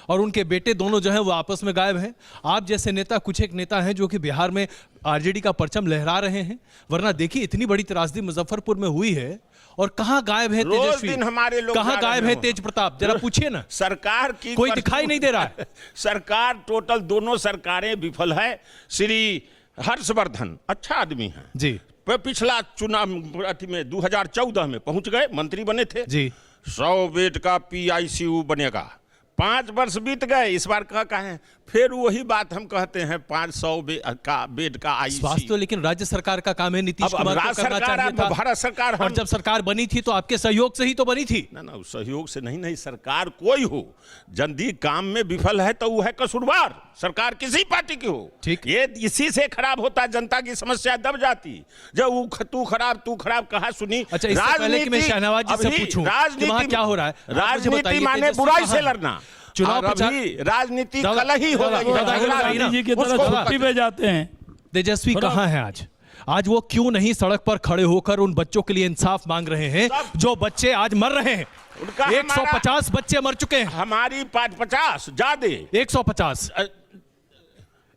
और उनके बेटे दोनों जो हैं वो आपस में गायब हैं। आप जैसे नेता, कुछ एक नेता हैं जो कि बिहार में आरजेडी का परचम लहरा रहे हैं, वरना देखिए इतनी बड़ी त्रासदी मुजफ्फरपुर में हुई है और कहाँ गायब है
रोज
तेजस्वी?
दिन हमारे लोग
कहाँ
जा
गायब
रहे
है
हैं
तेज प्रताप? जरा पूछिए ना।
सरकार की
कोई दिखाई नहीं दे रहा है।
सरकार टोटल दोनों सरकारें विफल है। श्री हर्षवर्धन अच्छा आदमी है
जी
पिछला चुनाव अथी में 2014 में पहुंच गए, मंत्री बने थे
जी।
100 बेड का PICU बनेगा। 5 वर्ष बीत गए, इस बार कहा है फिर वही बात हम कहते हैं 500 बेड का ICU।
स्वास्थ्य तो लेकिन राज्य सरकार का काम है, नीतीश
अब
कुमार को
राज्य
करना
सरकार,
चाहिए
अब
था।
भारत सरकार
और जब सरकार बनी थी तो आपके सहयोग से ही तो बनी थी
ना ना, उस सहयोग से नहीं सरकार कोई हो, जल्दी काम में विफल है तो वो है कसूरवार, सरकार किसी पार्टी की हो।
ठीक।
ये इसी से खराब होता, जनता की समस्या दब जाती। जब तू खराब कहा सुनी।
अच्छा, इससे पहले कि मैं शहनवाज जी से
अभी
पूछूं कि
राजनीति
वहाँ क्या हो रहा है, आप मुझे
राजनीति
बताइए,
माने
तेजस्वी
बुराई
कहाँ
से
है?
लड़ना।
चुनाव
और
प्रचार-
अभी राजनीति
दादा-
कल ही हो
दादा-
गई है।
दादा-
अगला
दादा-
दिन
गांधी जी की तरह
उसको-
छुट्टी पे जाते हैं।
तेजस्वी
थोड़ा-
कहाँ है आज? आज वो क्यों नहीं सड़क पर खड़े होकर उन बच्चों के लिए इंसाफ मांग रहे हैं जो बच्चे आज मर रहे हैं?
उनका
150 बच्चे मर चुके हैं।
हमारी 50 ज्यादा
150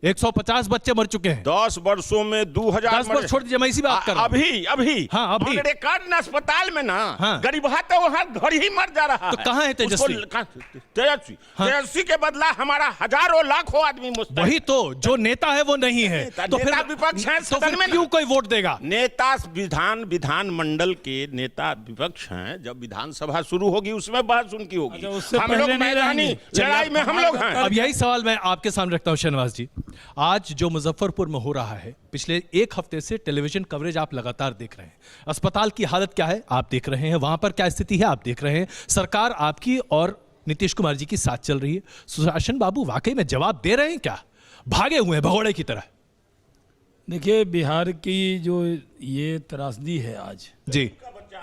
150 बच्चे मर चुके हैं।
10 वर्षों में 2000
10 वर्ष छोड़ दीजिए, मैं इसी बात कर रहा हूं।
अभी
हाँ, अभी।
रेकॉर्ड अस्पताल में ना
हाँ।
गरीबा तो वहां घर ही मर जा रहा
तो
है।
कहाँ है तेजस्वी?
तेजस्वी
हाँ।
तेजस्वी के बदला हमारा हजारों लाखों आदमी मुस्तैद।
वही तो, जो नेता है वो नहीं है तो फिर
नेता विपक्ष है
तो
सदन
फिर
में ना।
क्यों कोई वोट देगा?
नेता विधान मंडल के नेता विपक्ष हैं। जब विधानसभा शुरू होगी उसमें बहस उनकी होगी।
अच्छा, उससे
हम
पहले
लोग
नहीं
मैदानी
रहेंगे।
लड़ाई में हम लोग हैं।
अब यही सवाल मैं आपके सामने रखता हूं शहनवाज जी। आज जो मुजफ्फरपुर में हो रहा है, पिछले 1 हफ्ते से टेलीविजन कवरेज आप लगातार देख रहे हैं। अस्पताल की हालत क्या है आप देख रहे हैं, वहां पर क्या स्थिति है आप देख रहे हैं। सरकार आपकी और नीतीश कुमार जी की साथ चल रही है। सुशासन बाबू वाकई में जवाब दे रहे हैं क्या? भागे हुए हैं भगोड़े की तरह।
देखिए, बिहार की जो ये त्रासदी है आज,
जी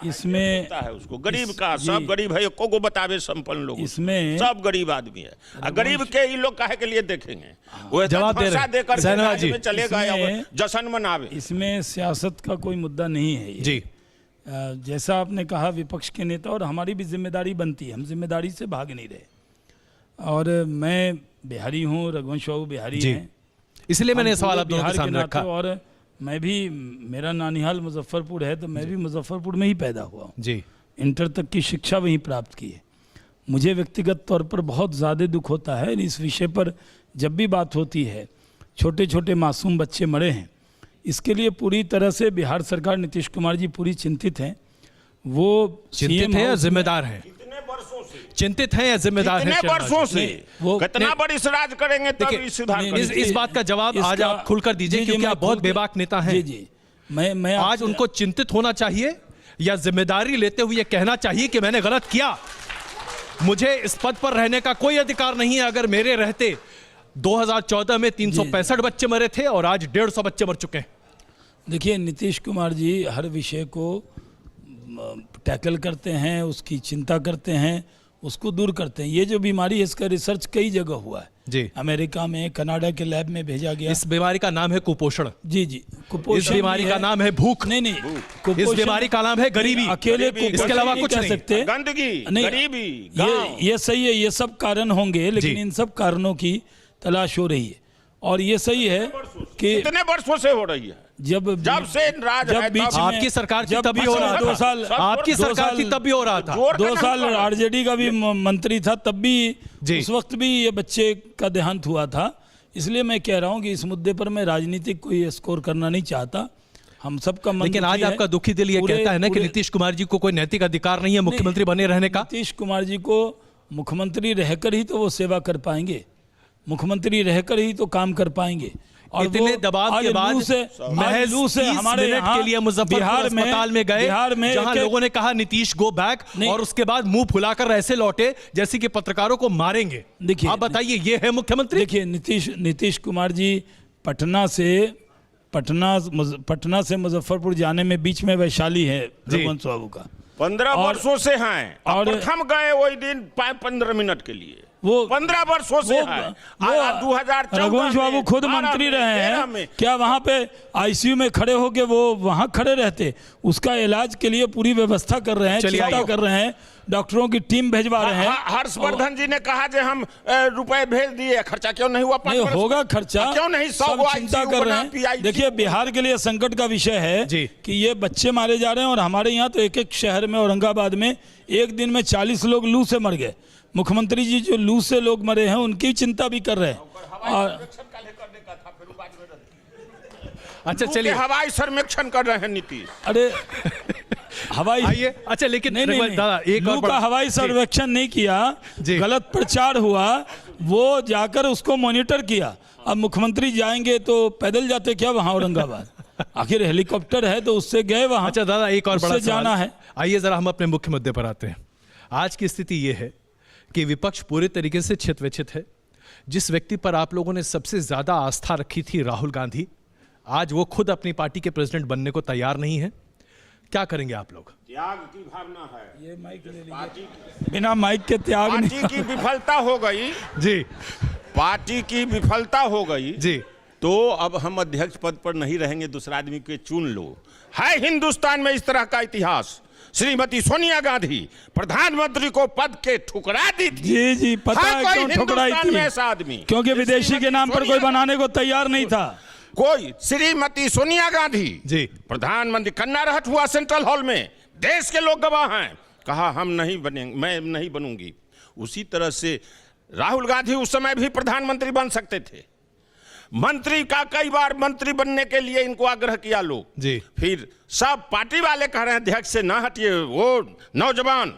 इसमें
होता है उसको गरीब का,
जी।
सब गरीब है, एको को बतावे संपन्न लोग,
इसमें
सब गरीब आदमी है। और गरीब के ये लोग काहे के लिए देखेंगे? वो
जवाब दे रहे हैं।
देकर
शहनवाज जी,
चलेगा या
इसमें-
जश्न मनावे।
इसमें सियासत का कोई मुद्दा नहीं है ये।
जी
जैसा आपने कहा विपक्ष के नेता, और हमारी भी जिम्मेदारी बनती है, हम जिम्मेदारी से भाग नहीं रहे। और मैं बिहारी हूँ, रघुवंश बाबू बिहारी
जी।
हैं,
इसलिए मैंने
हम
सवाल
पूरे
आप दोनों के
बिहार
सामने
नाते,
रखा।
और मैं भी, मेरा नानिहाल मुजफ्फरपुर है, तो मैं भी मुजफ्फरपुर में ही पैदा हुआ हूँ,
जी।
इंटर तक की शिक्षा वहीं प्राप्त की है। मुझे व्यक्तिगत तौर पर बहुत ज़्यादा दुख होता है इस विषय पर जब भी बात होती है। छोटे छोटे मासूम बच्चे मरे हैं, इसके लिए पूरी तरह से बिहार सरकार, नीतीश कुमार जी पूरी चिंतित हैं। वो
चिंतित
CM
है या
हाउस में-
जिम्मेदार है? चिंतित है या जिम्मेदार है?
कितने वर्षों से,
वो-
कितना बड़ी राज करेंगे तब
देखिए,
सुधार
नहीं,
करेंगे।
इस बात का जवाब आज
इसका-
आप खुलकर दीजिए,
जी, जी,
क्योंकि
मैं
आप बहुत
खुल के-
बेबाक नेता हैं।
जी जी, मैं
आज
आपसे-
उनको चिंतित होना चाहिए या जिम्मेदारी लेते हुए ये कहना चाहिए कि मैंने गलत किया, मुझे इस पद पर रहने का कोई अधिकार नहीं है। अगर मेरे रहते 2014 में 365 बच्चे मरे थे और आज 150 बच्चे मर चुके हैं।
देखिए, नीतीश कुमार जी हर विषय को टैकल करते हैं, उसकी चिंता करते हैं, उसको दूर करते हैं। ये जो बीमारी है, इसका रिसर्च कई जगह हुआ है
जी।
अमेरिका में, कनाडा के लैब में भेजा गया।
इस बीमारी का नाम है कुपोषण।
जी जी, कुपोषण
इस बीमारी
भी
का नाम है भूख।
नहीं नहीं,
इस
कुपोषण-
बीमारी का नाम है गरीबी।
अकेले
गरीबी,
कुपोषण
इसके अलावा
नहीं
कुछ
कह
नहीं।
सकते।
गंदगी,
नहीं,
गरीबी, गांव।
ये सही है, ये सब कारण होंगे, लेकिन
जी।
इन सब कारणों की तलाश हो रही है। और ये सही है कि
कितने वर्षों से हो रही है?
जब
से राज है,
बीच
तब-
में-
आपकी सरकार थी
जब
तब भी
बीच
हो
में
रहा
2
था।
साल,
आपकी
2
सरकार थी
साल-
तब भी हो रहा था।
जोर
2
का
साल
नहीं पड़ा।
आरजेडी का भी मंत्री था, तब भी
जी।
उस वक्त भी ये बच्चे का देहांत हुआ था। इसलिए मैं कह रहा हूँ कि इस मुद्दे पर मैं राजनीतिक कोई स्कोर करना नहीं चाहता। हम सबका मन
लेकिन आज
दुखी है।
आपका दुखी दिल ये
पूरे-
कहता है ना कि
पूरे-
नीतीश कुमार जी को कोई नैतिक अधिकार नहीं है मुख्यमंत्री बने रहने का।
नीतीश कुमार जी को मुख्यमंत्री रहकर ही तो वो सेवा कर पाएंगे, मुख्यमंत्री रहकर ही तो काम कर पाएंगे। और
इतने
वो
दबाव
आज
के बाद
लू से
महज
लू से
30
हमारे
मिनट
यहाँ
के लिए मुजफ्फरपुर अस्पताल में गए,
बिहार में
जहां
एक-
लोगों ने कहा नीतीश गो बैक,
नहीं।
और उसके बाद मुंह फुलाकर ऐसे लौटे जैसे कि पत्रकारों को मारेंगे।
देखिए,
आप बताइए, ये है मुख्यमंत्री?
देखिए, नीतीश कुमार जी पटना से मुजफ्फरपुर जाने में बीच में वैशाली है
जी।
रघुवंश बाबू का।
15
और-
वर्षों से हैं।
और-
प्रथम गए वही दिन 15 मिनट के लिए।
वो
15 वर्षों से
वो-
हैं।
वो
2014
रघुवंश बाबू खुद
12
मंत्री
में,
रहे
13 में।
हैं, क्या वहाँ पे आईसीयू में खड़े होके वो वहाँ खड़े रहते? उसका इलाज के लिए पूरी व्यवस्था कर रहे हैं,
चलिए
चिंता
आइए।
कर रहे हैं, डॉक्टरों की टीम भेजवा रहे हैं।
हर्षवर्धन जी ने कहा कि हम रुपए भेज दिए, खर्चा क्यों नहीं हुआ? 5
नहीं
वर्ष
होगा
में?
खर्चा,
क्यों नहीं? 100
सब चिंता कर रहे हैं। देखिए, बिहार के लिए संकट का विषय है
जी।
कि ये बच्चे मारे जा रहे हैं, और हमारे यहाँ तो एक एक शहर में, औरंगाबाद में एक दिन में 40 लोग लू से मर गए। मुख्यमंत्री जी जो लू से लोग मरे हैं उनकी चिंता भी कर रहे हैं। और
अच्छा चलिए,
हवाई सर्वेक्षण कर रहे हैं नीतीश।
अरे हवाई
आइए। अच्छा लेकिन
नहीं, नहीं,
दादा एक
लू
और
का
बड़ा-
हवाई
जी।
सर्वेक्षण नहीं किया,
जी।
गलत प्रचार हुआ, वो जाकर उसको मॉनिटर किया। अब मुख्यमंत्री जाएंगे तो पैदल जाते क्या वहां औरंगाबाद? आखिर हेलीकॉप्टर है तो उससे गए वहां।
अच्छा दादा, एक और बड़ा
उससे जाना
सवाल
है।
आइए जरा हम अपने मुख्य मुद्दे पर आते हैं। आज की स्थिति यह है कि विपक्ष पूरे तरीके से चित है। जिस व्यक्ति पर आप लोगों ने सबसे ज्यादा आस्था रखी थी, राहुल गांधी, आज वो खुद अपनी पार्टी के प्रेसिडेंट बनने को तैयार नहीं है। क्या करेंगे आप लोग?
त्याग की भावना है।
ये माइक ले लीजिए। बिना माइक के त्याग नहीं।
पार्टी की विफलता हो गई,
जी
पार्टी की विफलता हो गई
जी।
तो अब हम अध्यक्ष पद पर नहीं रहेंगे, दूसरा आदमी के चुन लो। है हिंदुस्तान में इस तरह का इतिहास। श्रीमती सोनिया गांधी प्रधानमंत्री को पद के ठुकरा दी थी।
जी जी, पता
है
है
कोई
क्यों ठुकराई
हिंदुस्तान में
थी?
ऐसा आदमी?
क्योंकि विदेशी के नाम पर कोई
सोनिया
बनाने को तैयार नहीं था।
कोई श्रीमती सोनिया गांधी
जी।
प्रधानमंत्री कन्ना रहट हुआ सेंट्रल हॉल में, देश के लोग गवाह हैं, कहा हम नहीं बनेंगे, मैं नहीं बनूंगी। उसी तरह से राहुल गांधी उस समय भी प्रधानमंत्री बन सकते थे। मंत्री का कई बार मंत्री बनने के लिए इनको आग्रह किया लोग
जी।
फिर सब पार्टी वाले कह रहे हैं अध्यक्ष से ना हटिए। वो नौजवान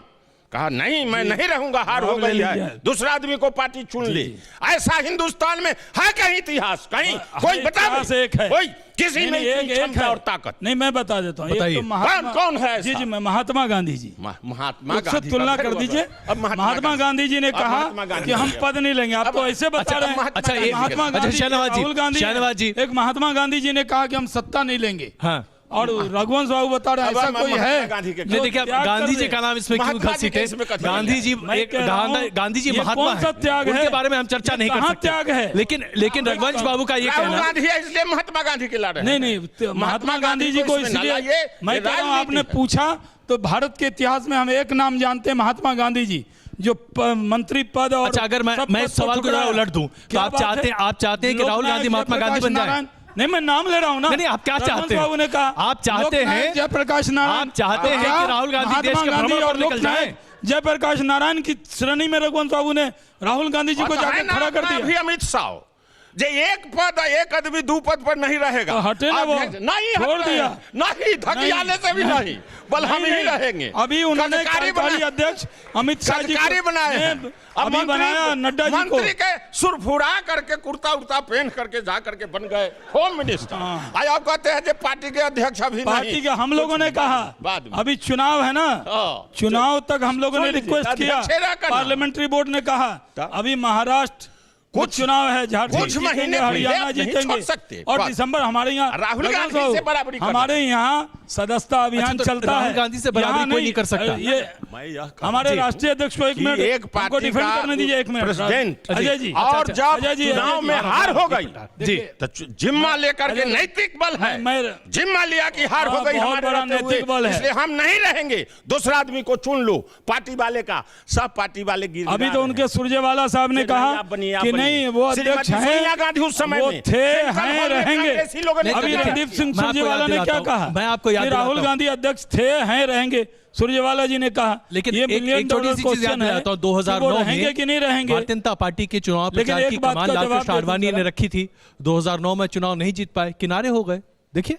कहा नहीं, मैं नहीं रहूंगा, हार हो गई है, दूसरा आदमी को पार्टी चुन ली। ऐसा हिंदुस्तान में है कहीं इतिहास? कहीं कोई बता
इतिहास
दे?
एक है।
कोई किसी
नहीं,
में
नहीं,
इतनी क्षमता और ताकत?
नहीं, मैं बता देता हूँ।
बताइए।
एक तो महात्मा
कौन है
जी
ऐसा?
जी, मैं महात्मा गांधी जी,
महात्मा
उससे
गांधी
तुलना
का
कर
फिर
दीजिए।
अब
महात्मा गांधी जी ने
अब
कहा
महात्मा गांधी
कि हम
जी।
पद नहीं लेंगे। आप
अब-
तो ऐसे बता
अच्छा,
रहे हैं।
महात्मा
गांधी
महात्मा
अच्छा,
गांधी,
शहनवाज जी,
राहुल गांधी,
शहनवाज जी।
एक महात्मा गांधी जी ने कहा कि हम सत्ता नहीं लेंगे।
हाँ।
और रघुवंश बाबू बता रहे हैं
अब
ऐसा
हम
कोई
महात्मा
है
गांधी के
जो
देखिए,
त्याग कर
गांधी जी
दे?
का नाम इसमें क्यों
महात्मा जी
घसीटे?
के इसमें कथन
गांधी जी
मैं
एक
कह रहा हूं,
गांधी जी
ये
महात्मा
कौन सा
है,
त्याग
उनके
है?
बारे में हम चर्चा नहीं कर
कहाँ
सकते।
त्याग है?
लेकिन रघुवंश बाबू का ये
राहुल
कहना,
गांधी है इसलिए महात्मा गांधी के लड़ रहे हैं।
नहीं महात्मा गांधी जी को
इसमें न
इसलिए
लाइए,
मैं
ये
कह रहा हूं,
राजनीति
आपने
है।
पूछा तो भारत के इतिहास में हम एक नाम जानते हैं, महात्मा गांधी जी, जो मंत्री पद और
अच्छा, अगर
सब
मैं
पद
इस सवाल को
ठुकराया।
जरा उलट दूं, तो
क्या
आप
बात
चाहते
है?
आप चाहते हैं कि राहुल गांधी
लोकनायक
महात्मा गांधी
जयप्रकाश
बन जाए?
नारायण- नहीं, मैं नाम ले रहा हूं ना।
नहीं, आप क्या
रघुवंश
चाहते हैं?
बाबू ने कहा
आप चाहते हैं-
लोकनायक जयप्रकाश नारायण,
आप चाहते हैं
क्या
कि राहुल गांधी
महात्मा
देश के
गांधी
भ्रमण
और
पर निकल
लोकनायक
जाएं?
जयप्रकाश नारायण की श्रेणी में रघुवंश बाबू ने राहुल गांधी जी को
और तो है
जाकर
ना
खड़ा कर
अपना भी
दिया।
अमित शाह जे एक पद एक आदमी दो पद पर नहीं रहेगा।
तो हटे ना वो,
नहीं
छोड़
हट रहे
दिया।
हैं। नहीं धकियाने से भी नहीं, बल हम ही रहेंगे।
अभी उन्होंने
कार्यकारी
कार्यकारी अध्यक्ष अमित शाह जी
सरकारी बनाए हैं। अब
अभी बनाया नड्डा जी को।
मंत्री के सुरफुरा करके कुर्ता उर्ता पहन करके जा करके बन गए होम मिनिस्टर। आज आप कहते हैं जो पार्टी के अध्यक्ष अभी
पार्टी
नहीं।
के हम लोगों ने कहा
बाद में।
अभी चुनाव है ना,
हाँ।
चुनाव तक हम लोगों ने
सुन लीजिए,
रिक्वेस्ट किया,
अध्यक्ष रह करना।
पार्लियामेंट्री बोर्ड ने कहा
तब?
अभी महाराष्ट्र कुछ चुनाव है, झारखंड
कुछ महीने
जीतेंगे,
पहले
हरियाणा
आप नहीं
जीतेंगे
छोड़ सकते।
और
बात।
दिसंबर हमारे यहाँ
राहुल गांधी से बराबरी कर
हमारे यहाँ सदस्यता अभियान
अच्छा, तो
चलता है।
राहुल गांधी से बराबरी
यहाँ
कोई नहीं कर सकता।
ये
मैं यह कहता
हमारे
जी।
राष्ट्रीय अध्यक्ष को एक
कि
मिनट
एक
हमको
पार्टी
डिफेंड
का
करने दीजिए, एक मिनट
प्रेसिडेंट
अजय जी
और
अजय
जब
जी,
चुनाव
अजय
में
जी,
हार हो गई
जी
तो जिम्मा लेकर के
अजय जी,
नैतिक बल है।
मैं-
जिम्मा लिया कि हार हो
हाँ,
गई
बहुत
हमारे
बड़ा
रहते हुए,
नैतिक बल है।
इसलिए हम नहीं रहेंगे, दूसरा आदमी को चुन लो। पार्टी वाले का सब पार्टी वाले गिर
अभी तो उनके सुरजेवाला साहब ने कहा कि नहीं वो अध्यक्ष हैं,
सोनिया गांधी उस समय
वो
में
थे
सेंट्रल
हैं
हॉल में
रहेंगे।
कांग्रेसी लोगों ने
अभी
देखिए,
रणदीप सिंह
मैं आपको
सुरजेवाला
याद
ने क्या
दिलाता हूं,
कहा?
मैं आपको याद
कि राहुल
दिलाता हूं।
गांधी अध्यक्ष थे हैं रहेंगे, सुरजेवाला जी ने कहा।
लेकिन
ये
एक
मिलियन
छोटी
डॉलर
सी चीज याद
क्वेश्चन है
दिलाता हूं,
कि वो
2009
रहेंगे कि नहीं रहेंगे।
भारतीय जनता पार्टी के चुनाव
लेकिन
प्रचार
एक
की
बात
कमान
का जवाब
लालकृष्ण
दे
आडवाणी
दीजिए
ने रखी थी। 2009 में चुनाव नहीं जीत पाए, किनारे हो गए। देखिए,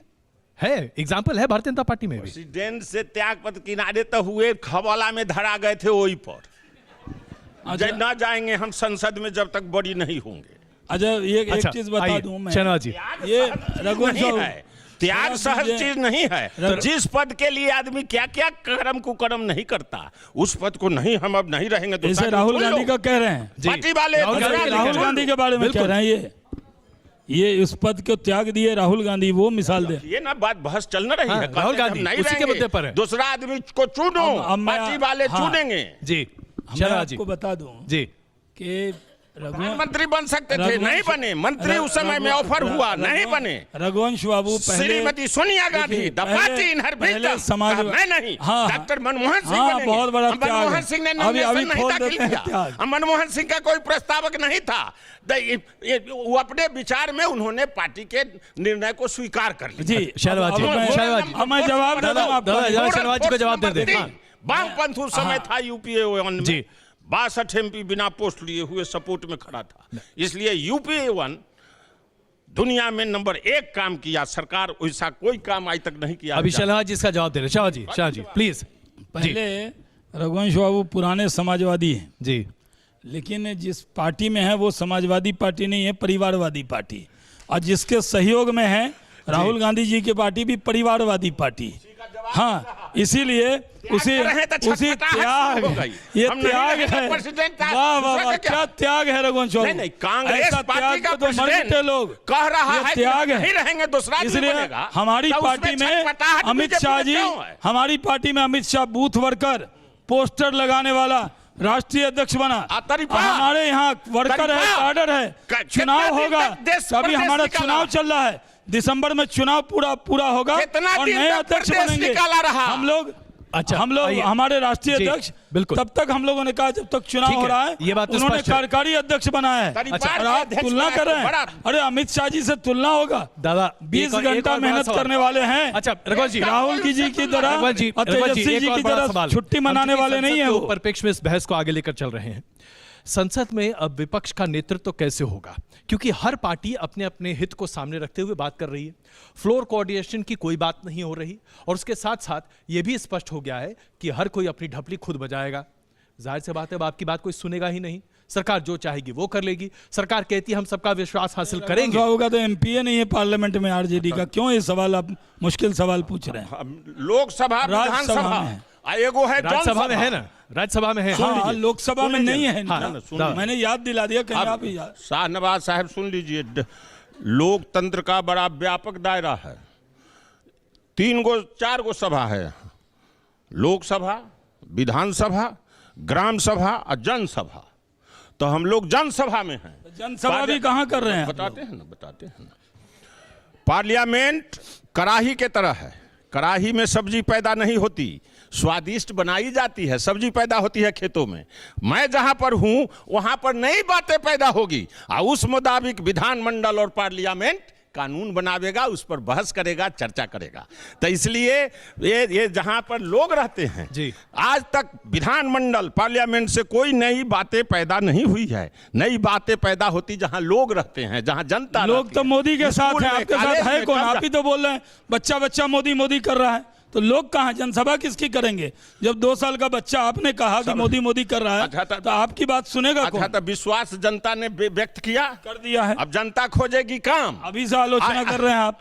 है एग्जाम्पल है भारतीय जनता पार्टी में भी।
प्रेसिडेंट से त्याग पत्र किनारे तो हुए, खवाला में धरा गए थे वही पर। ना जाएंगे हम संसद में जब तक बड़ी नहीं होंगे।
अच्छा ये एक
अच्छा,
चीज बता
आइए,
दूं मैं,
शहनाज जी।
ये रघुवंश
नहीं
बाबू,
है, त्याग सहज चीज नहीं है। जिस पद के लिए आदमी क्या क्या कर्म कुकर्म नहीं करता, उस पद को नहीं हम अब नहीं रहेंगे। तो
इसे राहुल गांधी का कह रहे हैं।
जी।
पार्टी वाले
राहुल गांधी के लिए
राहुल
कह रहे हैं।
गांधी के बारे में कह
बिल्कुल।
रहे हैं ये इस पद को त्याग दिए राहुल गांधी, वो मिसाल दे।
ये ना बात बहस चल न रही
हाँ,
है।
राहुल
कहते हैं
गांधी,
हम नहीं
उसी के
रहेंगे,
मुद्दे पर है।
दूसरा आदमी को चुनो,
अब मैं-
पार्टी वाले
हाँ।
चुनेंगे।
जी
मैं
शहनाज जी,
आपको बता दूं
जी
कि
प्रधानमंत्री बन सकते थे, नहीं बने। मंत्री उस समय में ऑफर हुआ, नहीं बने।
रघुवंश बाबू पहले
श्रीमती सोनिया गांधी,
देखिए,
द
पहले-
पार्टी इन हर
पहले समाज
मैं नहीं,
हाँ,
डॉक्टर मनमोहन सिंह
हाँ,
बनेंगे।
बहुत बड़ा
अब
त्याग
मनमोहन
है।
सिंह ने
अभी
नॉमिनेशन नहीं
खोल
दाखिल
देते हैं
किया।
त्याग।
अब मनमोहन सिंह का कोई प्रस्तावक नहीं था। वो अपने विचार में उन्होंने पार्टी के निर्णय को स्वीकार कर लिया।
जी
शहनाज जी, शहनाज जी।
अब मैं जवाब दे दूं आपको।
दादा, जरा शहनाज जी को जवाब दे दे। हाँ।
वामपंथ उस समय था यूपीए वन
जी।
में 62 एमपी बिना पोस्ट लिए हुए सपोर्ट में खड़ा था। इसलिए यूपीए वन दुनिया में नंबर 1 काम किया। सरकार वैसा कोई काम आज तक नहीं किया।
अभी शहनाज जी इसका जवाब दे रहे। शहनाज जी प्लीज।
पहले रघुवंश बाबू पुराने समाजवादी हैं,
जी
लेकिन जिस पार्टी में है वो समाजवादी पार्टी नहीं है, परिवारवादी पार्टी। और जिसके सहयोग में है राहुल गांधी जी की पार्टी भी परिवारवादी पार्टी। हाँ, इसीलिए उसी त्याग, ये त्याग है। वाह वाह वाह, क्या त्याग है रघुवंश बाबू।
नहीं, कांग्रेस
ऐसा
पार्टी
त्याग
का
को तो मर
प्रेसिडेंट
मिटे लोग
कह रहा
ये
है कि
त्याग
नहीं
है।
रहेंगे, दूसरा आदमी
इसलिए
बनेगा।
हमारी
तो
पार्टी
उसमें
में
छटपटाहट
अमित
बीजेपी
शाह
में
जी,
क्यों है?
हमारी पार्टी में Amit Shah booth worker, poster लगाने वाला राष्ट्रीय अध्यक्ष बना।
तरीका।
हमारे यहाँ वर्कर है,
तरीका।
कार्डर है।
कितना
चुनाव
दिन
होगा,
तक देश
अभी
प्रदेश
हमारा
निकाला?
चुनाव चल रहा है, दिसंबर में चुनाव पूरा होगा
कितना
और
दिन
नए
तक
अध्यक्ष
प्रदेश
बनेंगे।
निकाला रहा?
हम लोग
अच्छा,
हम लोग
आइए।
हमारे राष्ट्रीय
जी,
अध्यक्ष
बिल्कुल।
तब तक हम लोगों ने कहा जब तक चुनाव
ठीक
हो
है,
रहा है
ये बात तो
उन्होंने
स्पष्ट है।
कार्यकारी अध्यक्ष बनाया है।
अच्छा,
और आप
अध्यक्ष
तुलना कर रहे हैं,
बड़ा-
अरे अमित शाह जी से तुलना होगा।
दादा
20
एक
घंटा
और बड़ा
मेहनत
सवाल।
करने वाले हैं।
अच्छा रघुवंश जी,
राहुल की जी की तरह
रघुवंश जी,
और तेजस्वी जी
एक और
की
बड़ा
तरह
सवाल।
छुट्टी
हम
मनाने
चूंकि
वाले नहीं है
संसद
वो।
के परिप्रेक्ष्य में इस बहस को आगे लेकर चल रहे हैं। संसद में अब विपक्ष का नेतृत्व कैसे होगा, क्योंकि हर पार्टी अपने अपने हित को सामने रखते हुए बात कर रही है। फ्लोर कोऑर्डिनेशन की कोई बात नहीं हो रही और उसके साथ साथ यह भी स्पष्ट हो गया है कि हर कोई अपनी ढपली खुद बजाएगा। जाहिर सी बात है, अब आपकी बात कोई सुनेगा ही नहीं। सरकार जो चाहेगी वो कर लेगी। सरकार कहती है हम सबका विश्वास हासिल करेंगे।
होगा तो एमपीए नहीं है पार्लियामेंट में आरजेडी का, क्यों ये सवाल आप मुश्किल सवाल पूछ रहे हैं?
लोकसभा
राज्यसभा
विधानसभा
में है।
एगो है
राज्यसभा में है ना, राज्यसभा में है।
हाँ, लोकसभा में नहीं है।
हाँ,
मैंने याद दिला दिया, कहीं आप ही याद।
शाहनवाज साहब सुन लीजिए, लोकतंत्र का बड़ा व्यापक दायरा है। चार गो सभा है, लोकसभा, विधानसभा, ग्राम सभा और जनसभा। तो हम लोग जनसभा में हैं।
जनसभा भी कहाँ कर रहे हैं?
बताते हैं ना। पार्लियामेंट कड़ाही के तरह है, कड़ाही में सब्जी पैदा नहीं होती, स्वादिष्ट बनाई जाती है, सब्जी पैदा होती है खेतों में। मैं जहां पर हूं वहां पर नई बातें पैदा होगी और उस मुताबिक विधानमंडल और पार्लियामेंट कानून बनावेगा, उस पर बहस करेगा, चर्चा करेगा। तो इसलिए ये जहां पर लोग रहते हैं
जी,
आज तक विधानमंडल पार्लियामेंट से कोई नई बातें पैदा नहीं हुई है। नई बातें पैदा होती जहां लोग रहते हैं, जहां जनता।
लोग तो मोदी के साथ हैं, आपके साथ है कौन? आप ही तो बोल रहे हैं बच्चा बच्चा मोदी मोदी कर रहा है, तो लोग कहाँ? जनसभा किसकी करेंगे? जब 2 साल का बच्चा आपने कहा कि मोदी मोदी कर रहा है, तो आपकी बात सुनेगा कौन?
तो विश्वास जनता ने व्यक्त किया,
कर दिया है।
अब जनता खोजेगी काम।
अभी से आलोचना कर रहे हैं आप,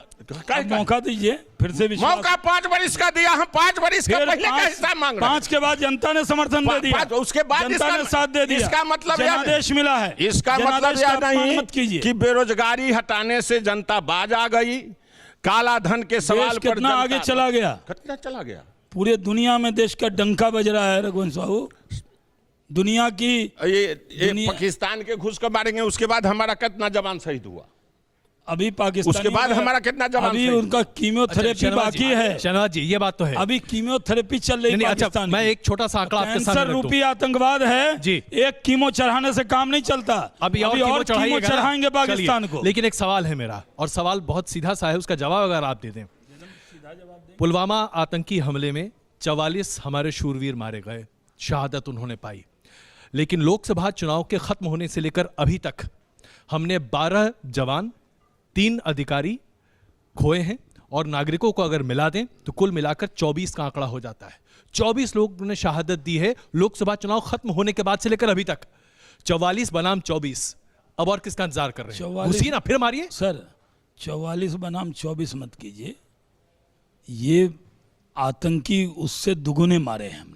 अब मौका दीजिए फिर से विश्वास।
मौका 5 वर्ष का दिया, हम 5 वर्ष का पहले का हिसाब मांग रहे हैं।
5 के बाद जनता ने समर्थन दे दिया,
उसके बाद
जनता ने साथ दे दिया।
इसका मतलब
जनादेश मिला है।
इसका मतलब यह नहीं कि बेरोजगारी हटाने से जनता बाज आ गई, काला धन के सवाल पर
कितना आगे चला गया,
कितना चला गया।
पूरे दुनिया में देश का डंका बज रहा है रघुवंश बाबू। दुनिया की
ये पाकिस्तान के घुस कर मारेंगे, उसके बाद हमारा कितना जवान शहीद हुआ?
अभी पाकिस्तान,
उसके बाद हमारा कितना जवान
अभी उनका कीमोथेरेपी बाकी है।
शहनाज जी ये बात तो है,
अभी कीमोथेरेपी चल रही है पाकिस्तान।
मैं एक छोटा सा आंकड़ा आपके सामने
कैंसर रूपी आतंकवाद है
जी।
एक कीमो चढ़ाने से काम नहीं चलता,
अभी और कीमो
चढ़ाएंगे पाकिस्तान को।
लेकिन एक सवाल है मेरा, और सवाल बहुत सीधा सा है, उसका जवाब अगर आप दे दें। पुलवामा आतंकी हमले में 44 हमारे शूरवीर मारे गए, शहादत उन्होंने पाई, लेकिन लोकसभा चुनाव के खत्म होने से लेकर अभी तक हमने 12 जवान, 3 अधिकारी खोए हैं, और नागरिकों को अगर मिला दें तो कुल मिलाकर 24 का आंकड़ा हो जाता है। 24 लोगों ने शहादत दी है लोकसभा चुनाव खत्म होने के बाद से लेकर अभी तक। 44 बनाम 24, अब और किसका इंतजार कर रहे हैं? घुसिए ना, फिर मारिए।
सर 44 बनाम 24 मत कीजिए, ये आतंकी उससे दुगुने मारे हैं हमने।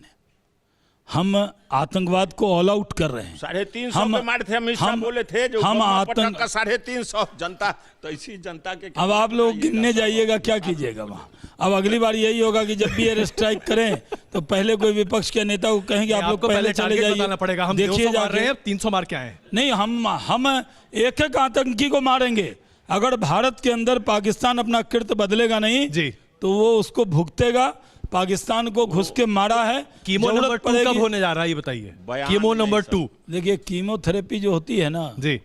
हम आतंकवाद को ऑल आउट कर रहे हैं।
350 पे मारे थे, अमित शाह बोले थे जो
हम
आतंक का 350 जनता, तो इसी जनता के।
अब आप लोग गिनने जाइएगा, क्या कीजिएगा वहाँ? अब अगली बार यही होगा कि जब भी एयर स्ट्राइक करें तो पहले कोई विपक्ष के नेता को कहेंगे आप लोग पहले चले जाइए,
पड़ेगा। हम
देखिए
जा रहे हैं, 300 मार के आए हैं।
नहीं, हम एक एक आतंकी को मारेंगे। अगर भारत के अंदर पाकिस्तान अपना कृत्य बदलेगा नहीं
जी,
तो वो उसको भुगतेगा। पाकिस्तान को घुस के मारा है।
कीमो नंबर 2 कब होने जा रहा है ये बताइए? कीमो नंबर 2,
देखिए कीमोथेरेपी जो होती है ना
जी,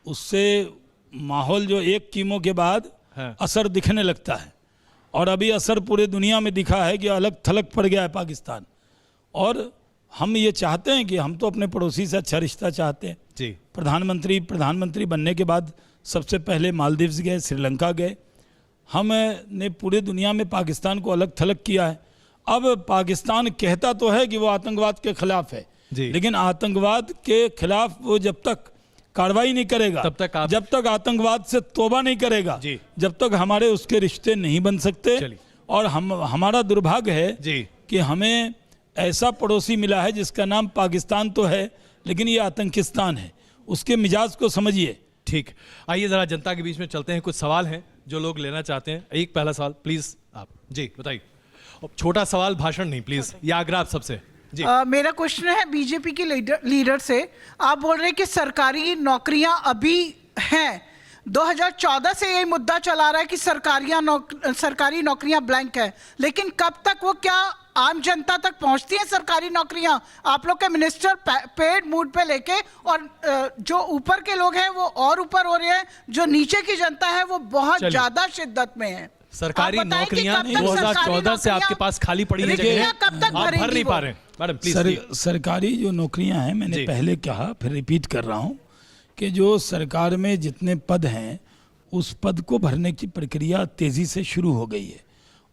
उससे माहौल जो एक कीमो के बाद असर दिखने लगता है, और अभी असर पूरे दुनिया में दिखा है कि अलग थलग पड़ गया है पाकिस्तान। और हम ये चाहते हैं कि हम तो अपने पड़ोसी से अच्छा रिश्ता चाहते हैं
जी।
प्रधानमंत्री बनने के बाद सबसे पहले मालदीव्स गए, श्रीलंका गए। हमने पूरे दुनिया में पाकिस्तान को अलग थलग किया है। अब पाकिस्तान कहता तो है कि वो आतंकवाद के खिलाफ है, लेकिन आतंकवाद के खिलाफ वो जब तक कार्रवाई नहीं करेगा, जब तक आतंकवाद से तौबा नहीं करेगा, जब तक हमारे उसके रिश्ते नहीं बन सकते। और हमारा दुर्भाग्य है कि हमें ऐसा पड़ोसी मिला है जिसका नाम पाकिस्तान तो है, लेकिन ये आतंकिस्तान है। उसके मिजाज को समझिए।
ठीक, आइए जरा जनता के बीच में चलते हैं। कुछ सवाल हैं जो लोग लेना चाहते हैं। एक पहला सवाल प्लीज आप जी बताइए। छोटा सवाल, भाषण नहीं प्लीज, ये आग्रह आप सबसे जी।
मेरा क्वेश्चन है बीजेपी के लीडर से। आप बोल रहे हैं कि सरकारी नौकरियां अभी हैं। 2014 से यही मुद्दा चला रहा है कि सरकारी नौकरियां ब्लैंक है, लेकिन कब तक वो क्या आम जनता तक पहुंचती हैं सरकारी नौकरियां? आप लोग के मिनिस्टर पेड मूड पे लेके, और जो ऊपर के लोग हैं वो और ऊपर हो रहे हैं, जो नीचे की जनता है वो बहुत ज्यादा शिद्दत में है।
सरकारी नौकरियां 2014 से आपके पास खाली पड़ी है,
कब तक
आप भर नहीं पा रहे हैं मैडम प्लीज।
सरकारी जो नौकरियां हैं, मैंने पहले कहा फिर रिपीट कर रहा हूं कि जो सरकार में जितने पद हैं उस पद को भरने की प्रक्रिया तेजी से शुरू हो गई है,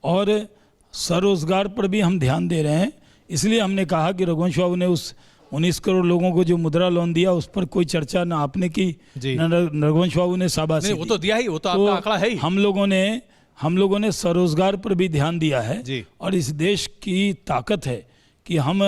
और स्वरोजगार पर भी हम ध्यान दे रहे हैं। इसलिए हमने कहा कि रघुवंश बाबू ने उस 19 करोड़ लोगों को जो मुद्रा लोन दिया उस पर कोई चर्चा ना आपने की, रघुवंश बाबू ने शाबाशी,
वो तो दिया ही, वो तो आपका आंकड़ा है ही।
हम लोगों ने स्वरोजगार पर भी ध्यान दिया है। और इस देश की ताकत है कि हम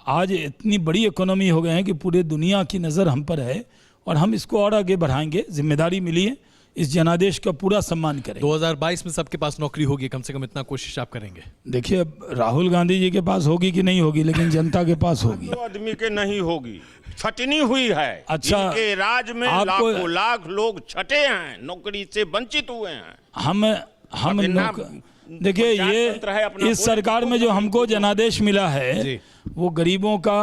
आज इतनी बड़ी इकोनॉमी हो गए हैं कि पूरे दुनिया की नज़र हम पर है, और हम इसको और आगे बढ़ाएंगे। जिम्मेदारी मिली है, इस जनादेश का पूरा सम्मान करें।
2022 में सबके पास नौकरी होगी, कम से कम इतना कोशिश आप करेंगे।
देखिए, अब राहुल गांधी जी के पास होगी कि नहीं होगी, लेकिन जनता के पास होगी।
तो आदमी के नहीं होगी, छटनी हुई है।
अच्छा,
इनके राज में
आपको
लाखों लाख लोग छटे हैं, नौकरी से वंचित हुए हैं।
हम देखिए, ये इस सरकार में जो हमको जनादेश मिला है वो गरीबों का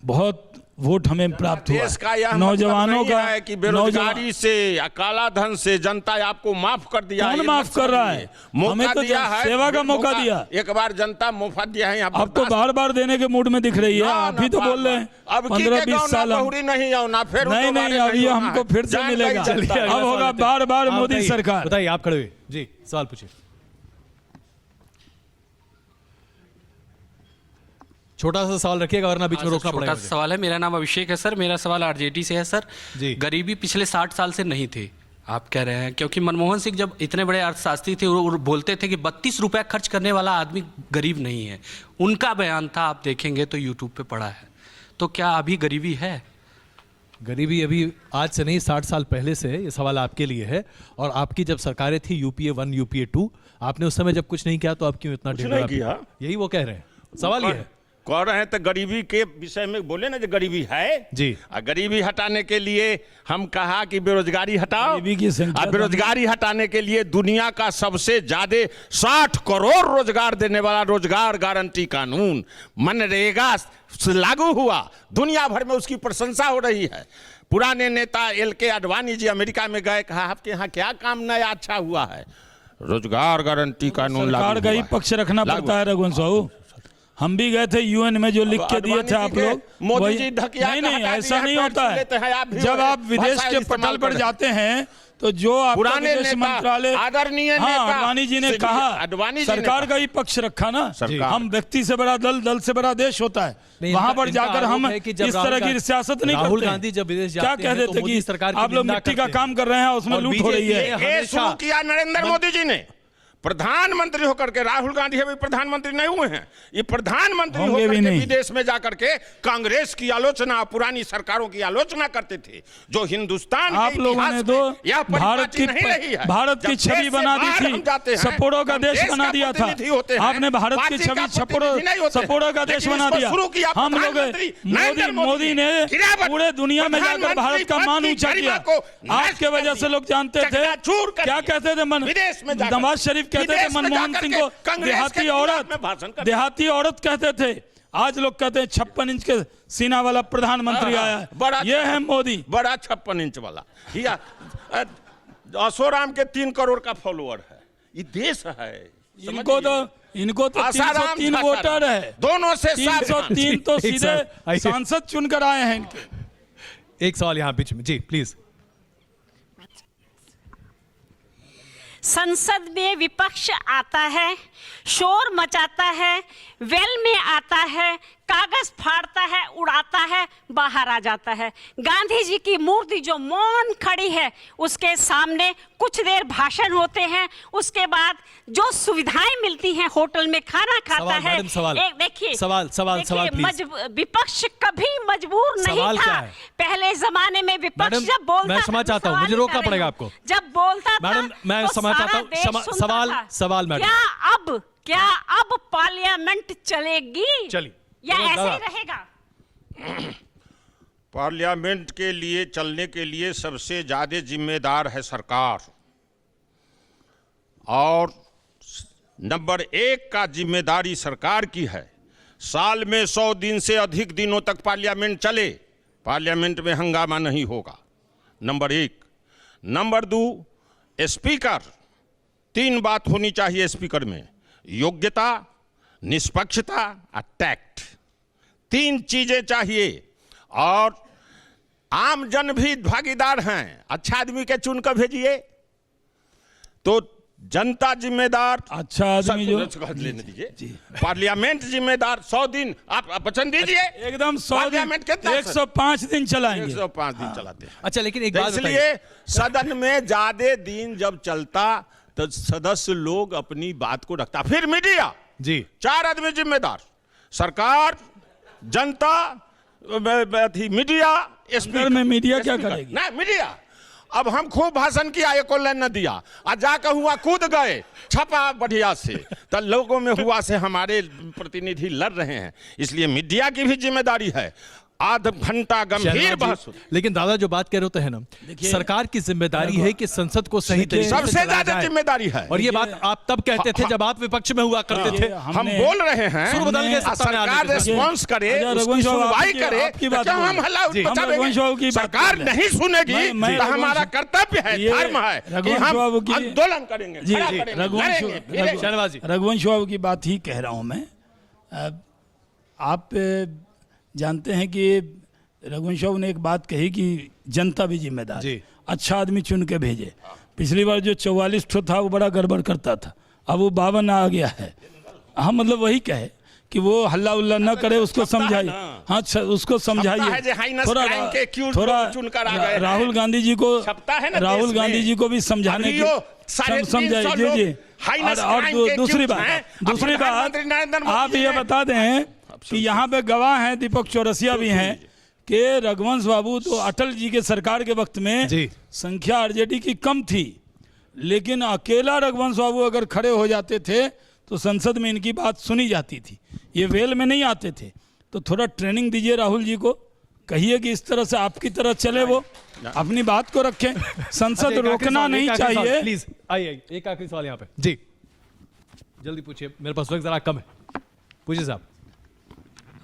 बहुत वोट हमें प्राप्त हुआ
देश का यह
नौजवानों
मतलब
का
नहीं है कि बेरोजगारी से या काला धन से जनता आपको माफ कर दिया।
कौन
ये
माफ
मत
कर रहा
समझिए।
है?
मौका
हमें तो
दिया है,
सेवा का मौका दिया।
एक बार जनता मुफ्त दिया है।
अब तो बार बार देने के मूड में दिख रही है। आप ही तो बोल रहे हैं 15-20 साल
नहीं आओ ना, फिर
नहीं, अभी हमको फिर से मिलेगा। अब होगा बार बार मोदी सरकार।
बताइए, आप खड़े हुए जी, सवाल पूछिए। छोटा सा सवाल रखिएगा वरना बीच में रोकना पड़ेगा।
छोटा सा सवाल है। मेरा नाम अभिषेक है सर। मेरा सवाल आरजेडी से है सर।
जी।
गरीबी पिछले 60 साल से नहीं थी, आप कह रहे हैं, क्योंकि मनमोहन सिंह जब इतने बड़े अर्थशास्त्री थे और बोलते थे कि 32 रुपया खर्च करने वाला आदमी गरीब नहीं है। उनका बयान था, आप देखेंगे तो यूट्यूब पे पड़ा है। तो क्या अभी गरीबी है?
गरीबी अभी आज से नहीं, 60 साल पहले से है। ये सवाल आपके लिए है। और आपकी जब सरकारें थी यूपीए 1 यूपीए 2, आपने उस समय जब कुछ नहीं किया तो आप क्यों इतना
नहीं किया?
यही वो कह रहे हैं, सवाल ये है।
कह रहे हैं तो गरीबी के विषय में बोले ना, जो गरीबी है
जी।
गरीबी हटाने के लिए हम कहा कि बेरोजगारी हटाओ।
गरीबी की संख्या
बेरोजगारी हटाने के लिए दुनिया का सबसे ज्यादा 60 करोड़ रोजगार देने वाला रोजगार गारंटी कानून मनरेगा लागू हुआ। दुनिया भर में उसकी प्रशंसा हो रही है। पुराने नेता LK आडवाणी जी अमेरिका में गए, कहा आपके यहाँ क्या काम नया अच्छा हुआ है? रोजगार गारंटी कानून
सरकार का ही पक्ष रखना पड़ता है रघुवंश साहू। हम भी गए थे यूएन में, जो लिख के दिए थे आप लोग।
मोदी जी ढकिया
नहीं, ऐसा नहीं होता है। जब आप विदेश के पटल पर जाते हैं तो जो आपका विदेश मंत्रालय
आदरणीय
आडवाणी जी ने कहा, सरकार का ही पक्ष रखा ना। हम व्यक्ति से बड़ा दल, दल से बड़ा देश होता है। वहां पर जाकर हम इस तरह की सियासत नहीं करते।
राहुल गांधी जब विदेश
क्या कह देते कि आप लोग मिट्टी का काम कर रहे हैं, उसमें लूट हो रही है।
शुरू किया नरेंद्र मोदी जी ने, प्रधानमंत्री होकर के। राहुल गांधी अभी प्रधानमंत्री नहीं हुए हैं, ये प्रधानमंत्री होकर के विदेश में जाकर के कांग्रेस की आलोचना, पुरानी सरकारों की आलोचना करते थे। जो हिंदुस्तान
आप लोगों ने तो भारत की छवि बना दी थी, सपोड़ों का देश बना दिया था। आपने भारत की छवि सपोड़ों का देश बना दिया। हम लोग मोदी ने पूरे दुनिया में जाकर भारत का मान ऊंचा किया। आपके वजह से लोग जानते थे, क्या कहते थे नवाज शरीफ कहते थे मनमोहन सिंह को देहाती औरत कहते थे। आज लोग कहते हैं 56 इंच के सीना वाला प्रधानमंत्री आया है। ये है मोदी,
बड़ा 56 इंच वाला। असोराम के 3 करोड़ का फॉलोअर है। ये देश है।
इनको तो 303 वोटर है।
दोनों से
303 तो सीधे सांसद चुनकर आए हैं इनके।
एक सवाल यहाँ बीच में जी, प्लीज।
संसद में विपक्ष आता है, शोर मचाता है, वेल में आता है, कागज फाड़ता है, उड़ाता है, बाहर आ जाता है। गांधी जी की मूर्ति जो मौन खड़ी है, उसके सामने कुछ देर भाषण होते हैं, उसके बाद जो सुविधाएं मिलती हैं, होटल में खाना खाता है। एक देखिए
सवाल
विपक्ष कभी मजबूर नहीं था। पहले जमाने में विपक्ष जब बोलता,
मैं समझ चाहता हूँ, मुझे रोकना पड़ेगा आपको।
जब बोलता था
मैडम, मैं समझ चाहता हूँ। सवाल मैडम,
क्या अब पार्लियामेंट चलेगी?
चलिए,
या ऐसे ही रहेगा?
पार्लियामेंट के लिए चलने के लिए सबसे ज्यादा जिम्मेदार है सरकार। और नंबर 1 का जिम्मेदारी सरकार की है। साल में 100 दिन से अधिक दिनों तक पार्लियामेंट चले, पार्लियामेंट में हंगामा नहीं होगा, नंबर 1। Number 2, speaker. 3 बात होनी चाहिए स्पीकर में: योग्यता, निष्पक्षता और टैक्ट। 3 चीजें चाहिए। और आम जन भी भागीदार हैं। अच्छा आदमी के चुन कर भेजिए तो जनता जिम्मेदार।
अच्छा आदमी जो
लेने दीजिए। पार्लियामेंट जिम्मेदार। 100 दिन आप वचन दीजिए,
एकदम 100
पार्लियामेंट कितना?
105 दिन चलाएंगे।
105 दिन चलाते हैं।
अच्छा, लेकिन एक बात
इसलिए सदन में ज्यादा दिन जब चलता तो सदस्य लोग अपनी बात को रखता। फिर मीडिया
जी,
4 आदमी जिम्मेदार: सरकार, जनता, मीडिया,
स्पीकर में मीडिया क्या करेगी?
ना मीडिया। अब हम खूब भाषण किया, एको लाइन न दिया, और जाकर हुआ कूद गए, छपा बढ़िया से, तो लोगों में हुआ से हमारे प्रतिनिधि लड़ रहे हैं। इसलिए मीडिया की भी जिम्मेदारी है, आध घंटा गंभीर बहस।
लेकिन दादा जो बात कह रहे होते हैं ना, सरकार की जिम्मेदारी है कि संसद को सही तरीके से
सबसे ज्यादा जिम्मेदारी है।
और ये बात आप तब कहते थे जब आप विपक्ष में हुआ करते थे।
हम बोल रहे हैं,
सुर बदल के सत्ता में आने
सरकार
के लिए।
रिस्पॉन्स करे, उसकी सुनवाई करे, तो क्या हम हल्ला मचाएंगे? सरकार नहीं सुनेगी तो हमारा कर्तव्य है, धर्म है कि हम आंदोलन करेंगे, खड़ा करेंगे, लड़ेंगे।
रघुवंश बाबू की बात ही कह रहा हूं मैं। आप जानते हैं कि रघुवंश बाबू ने एक बात कही कि जनता भी जिम्मेदार है, अच्छा आदमी चुन के भेजे। पिछली बार जो 44 ठो था वो बड़ा गड़बड़ करता था, अब वो 52 आ गया है। हम मतलब वही कहे कि वो हल्ला उल्ला न करे, उसको समझाइए। हाँ, उसको समझाइए थोड़ा। राहुल गांधी जी को भी समझाने की समझाइए जी। और दूसरी बात आप ये बता दें कि यहाँ पे गवाह हैं, दीपक चौरसिया भी हैं, कि रघुवंश बाबू तो अटल जी के सरकार के वक्त में संख्या आरजेडी की कम थी, लेकिन अकेला रघुवंश बाबू अगर खड़े हो जाते थे तो संसद में इनकी बात सुनी जाती थी, ये वेल में नहीं आते थे। तो थोड़ा ट्रेनिंग दीजिए राहुल जी को, कहिए कि इस तरह से आपकी तरह चले, वो अपनी बात को रखें, संसद रोकना नहीं चाहिए।
प्लीज आइए, एक आखिरी सवाल यहाँ पे जी, जल्दी पूछिए, मेरे पास वक्त जरा कम है, पूछिए साहब।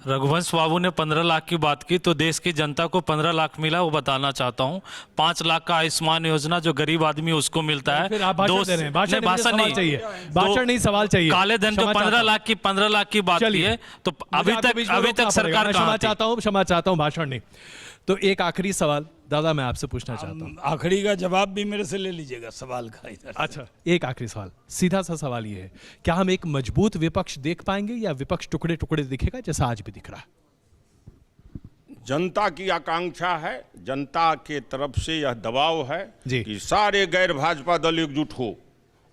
रघुवंश बाबू ने 15 लाख की बात की, तो देश की जनता को 15 लाख मिला वो बताना चाहता हूँ। 5 लाख का आयुष्मान योजना जो गरीब आदमी उसको मिलता है।
फिर आप भाषण दे रहे हैं, भाषण नहीं चाहिए, भाषण नहीं, सवाल चाहिए।
काले धन जो 15 लाख की बात की है, तो अभी तक सरकार
क्षमा चाहता हूँ, भाषण नहीं। तो एक आखिरी सवाल दादा मैं आपसे पूछना चाहता हूँ,
आखिरी का जवाब भी मेरे से ले लीजिएगा सवाल का इधर।
अच्छा, एक आखिरी सवाल, सीधा सा सवाल ये है, क्या हम एक मजबूत विपक्ष देख पाएंगे या विपक्ष टुकड़े टुकड़े दिखेगा जैसा आज भी दिख रहा है?
जनता की आकांक्षा है, जनता के तरफ से यह दबाव है कि सारे गैर भाजपा दल एकजुट हो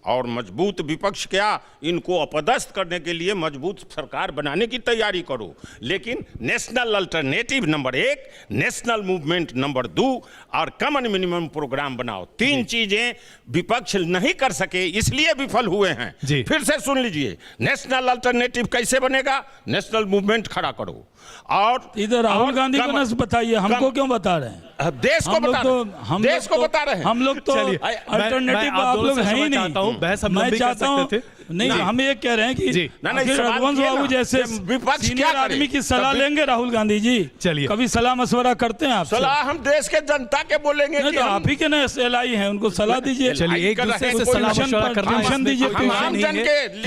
और मजबूत विपक्ष क्या, इनको अपदस्थ करने के लिए मजबूत सरकार बनाने की तैयारी करो। लेकिन national alternative number 1, national movement number 2 और कॉमन मिनिमम प्रोग्राम बनाओ। 3 चीजें विपक्ष नहीं कर सके, इसलिए विफल हुए हैं। फिर से सुन लीजिए, नेशनल अल्टरनेटिव कैसे बनेगा? नेशनल मूवमेंट खड़ा करो। और
इधर राहुल गांधी को न बताइए, हमको क्यों बता रहे हैं?
देश को बता रहे हैं, देश को बता रहे हैं।
हम लोग तो अल्टरनेटिव आप लोग हैं ही नहीं। मैं चाहता हूँ नहीं, हम ये कह रहे हैं कि रघुवंश बाबू जैसे सीनियर आदमी की सलाह लेंगे राहुल गांधी जी।
चलिए,
कभी सलाह मशवरा करते हैं आप?
सलाह हम देश के जनता के बोलेंगे
नहीं, तो आप ही के ना एसएलआई हैं, उनको सलाह दीजिए।
चलिए, एक दूसरे से सलाह मशवरा करना
दीजिए,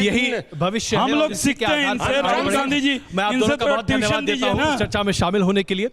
यही भविष्य
हम लोग सीखते हैं इनसे। राहुल गांधी जी,
मैं आप दोनों का बहुत धन्यवाद देता हूँ चर्चा में शामिल होने के लिए।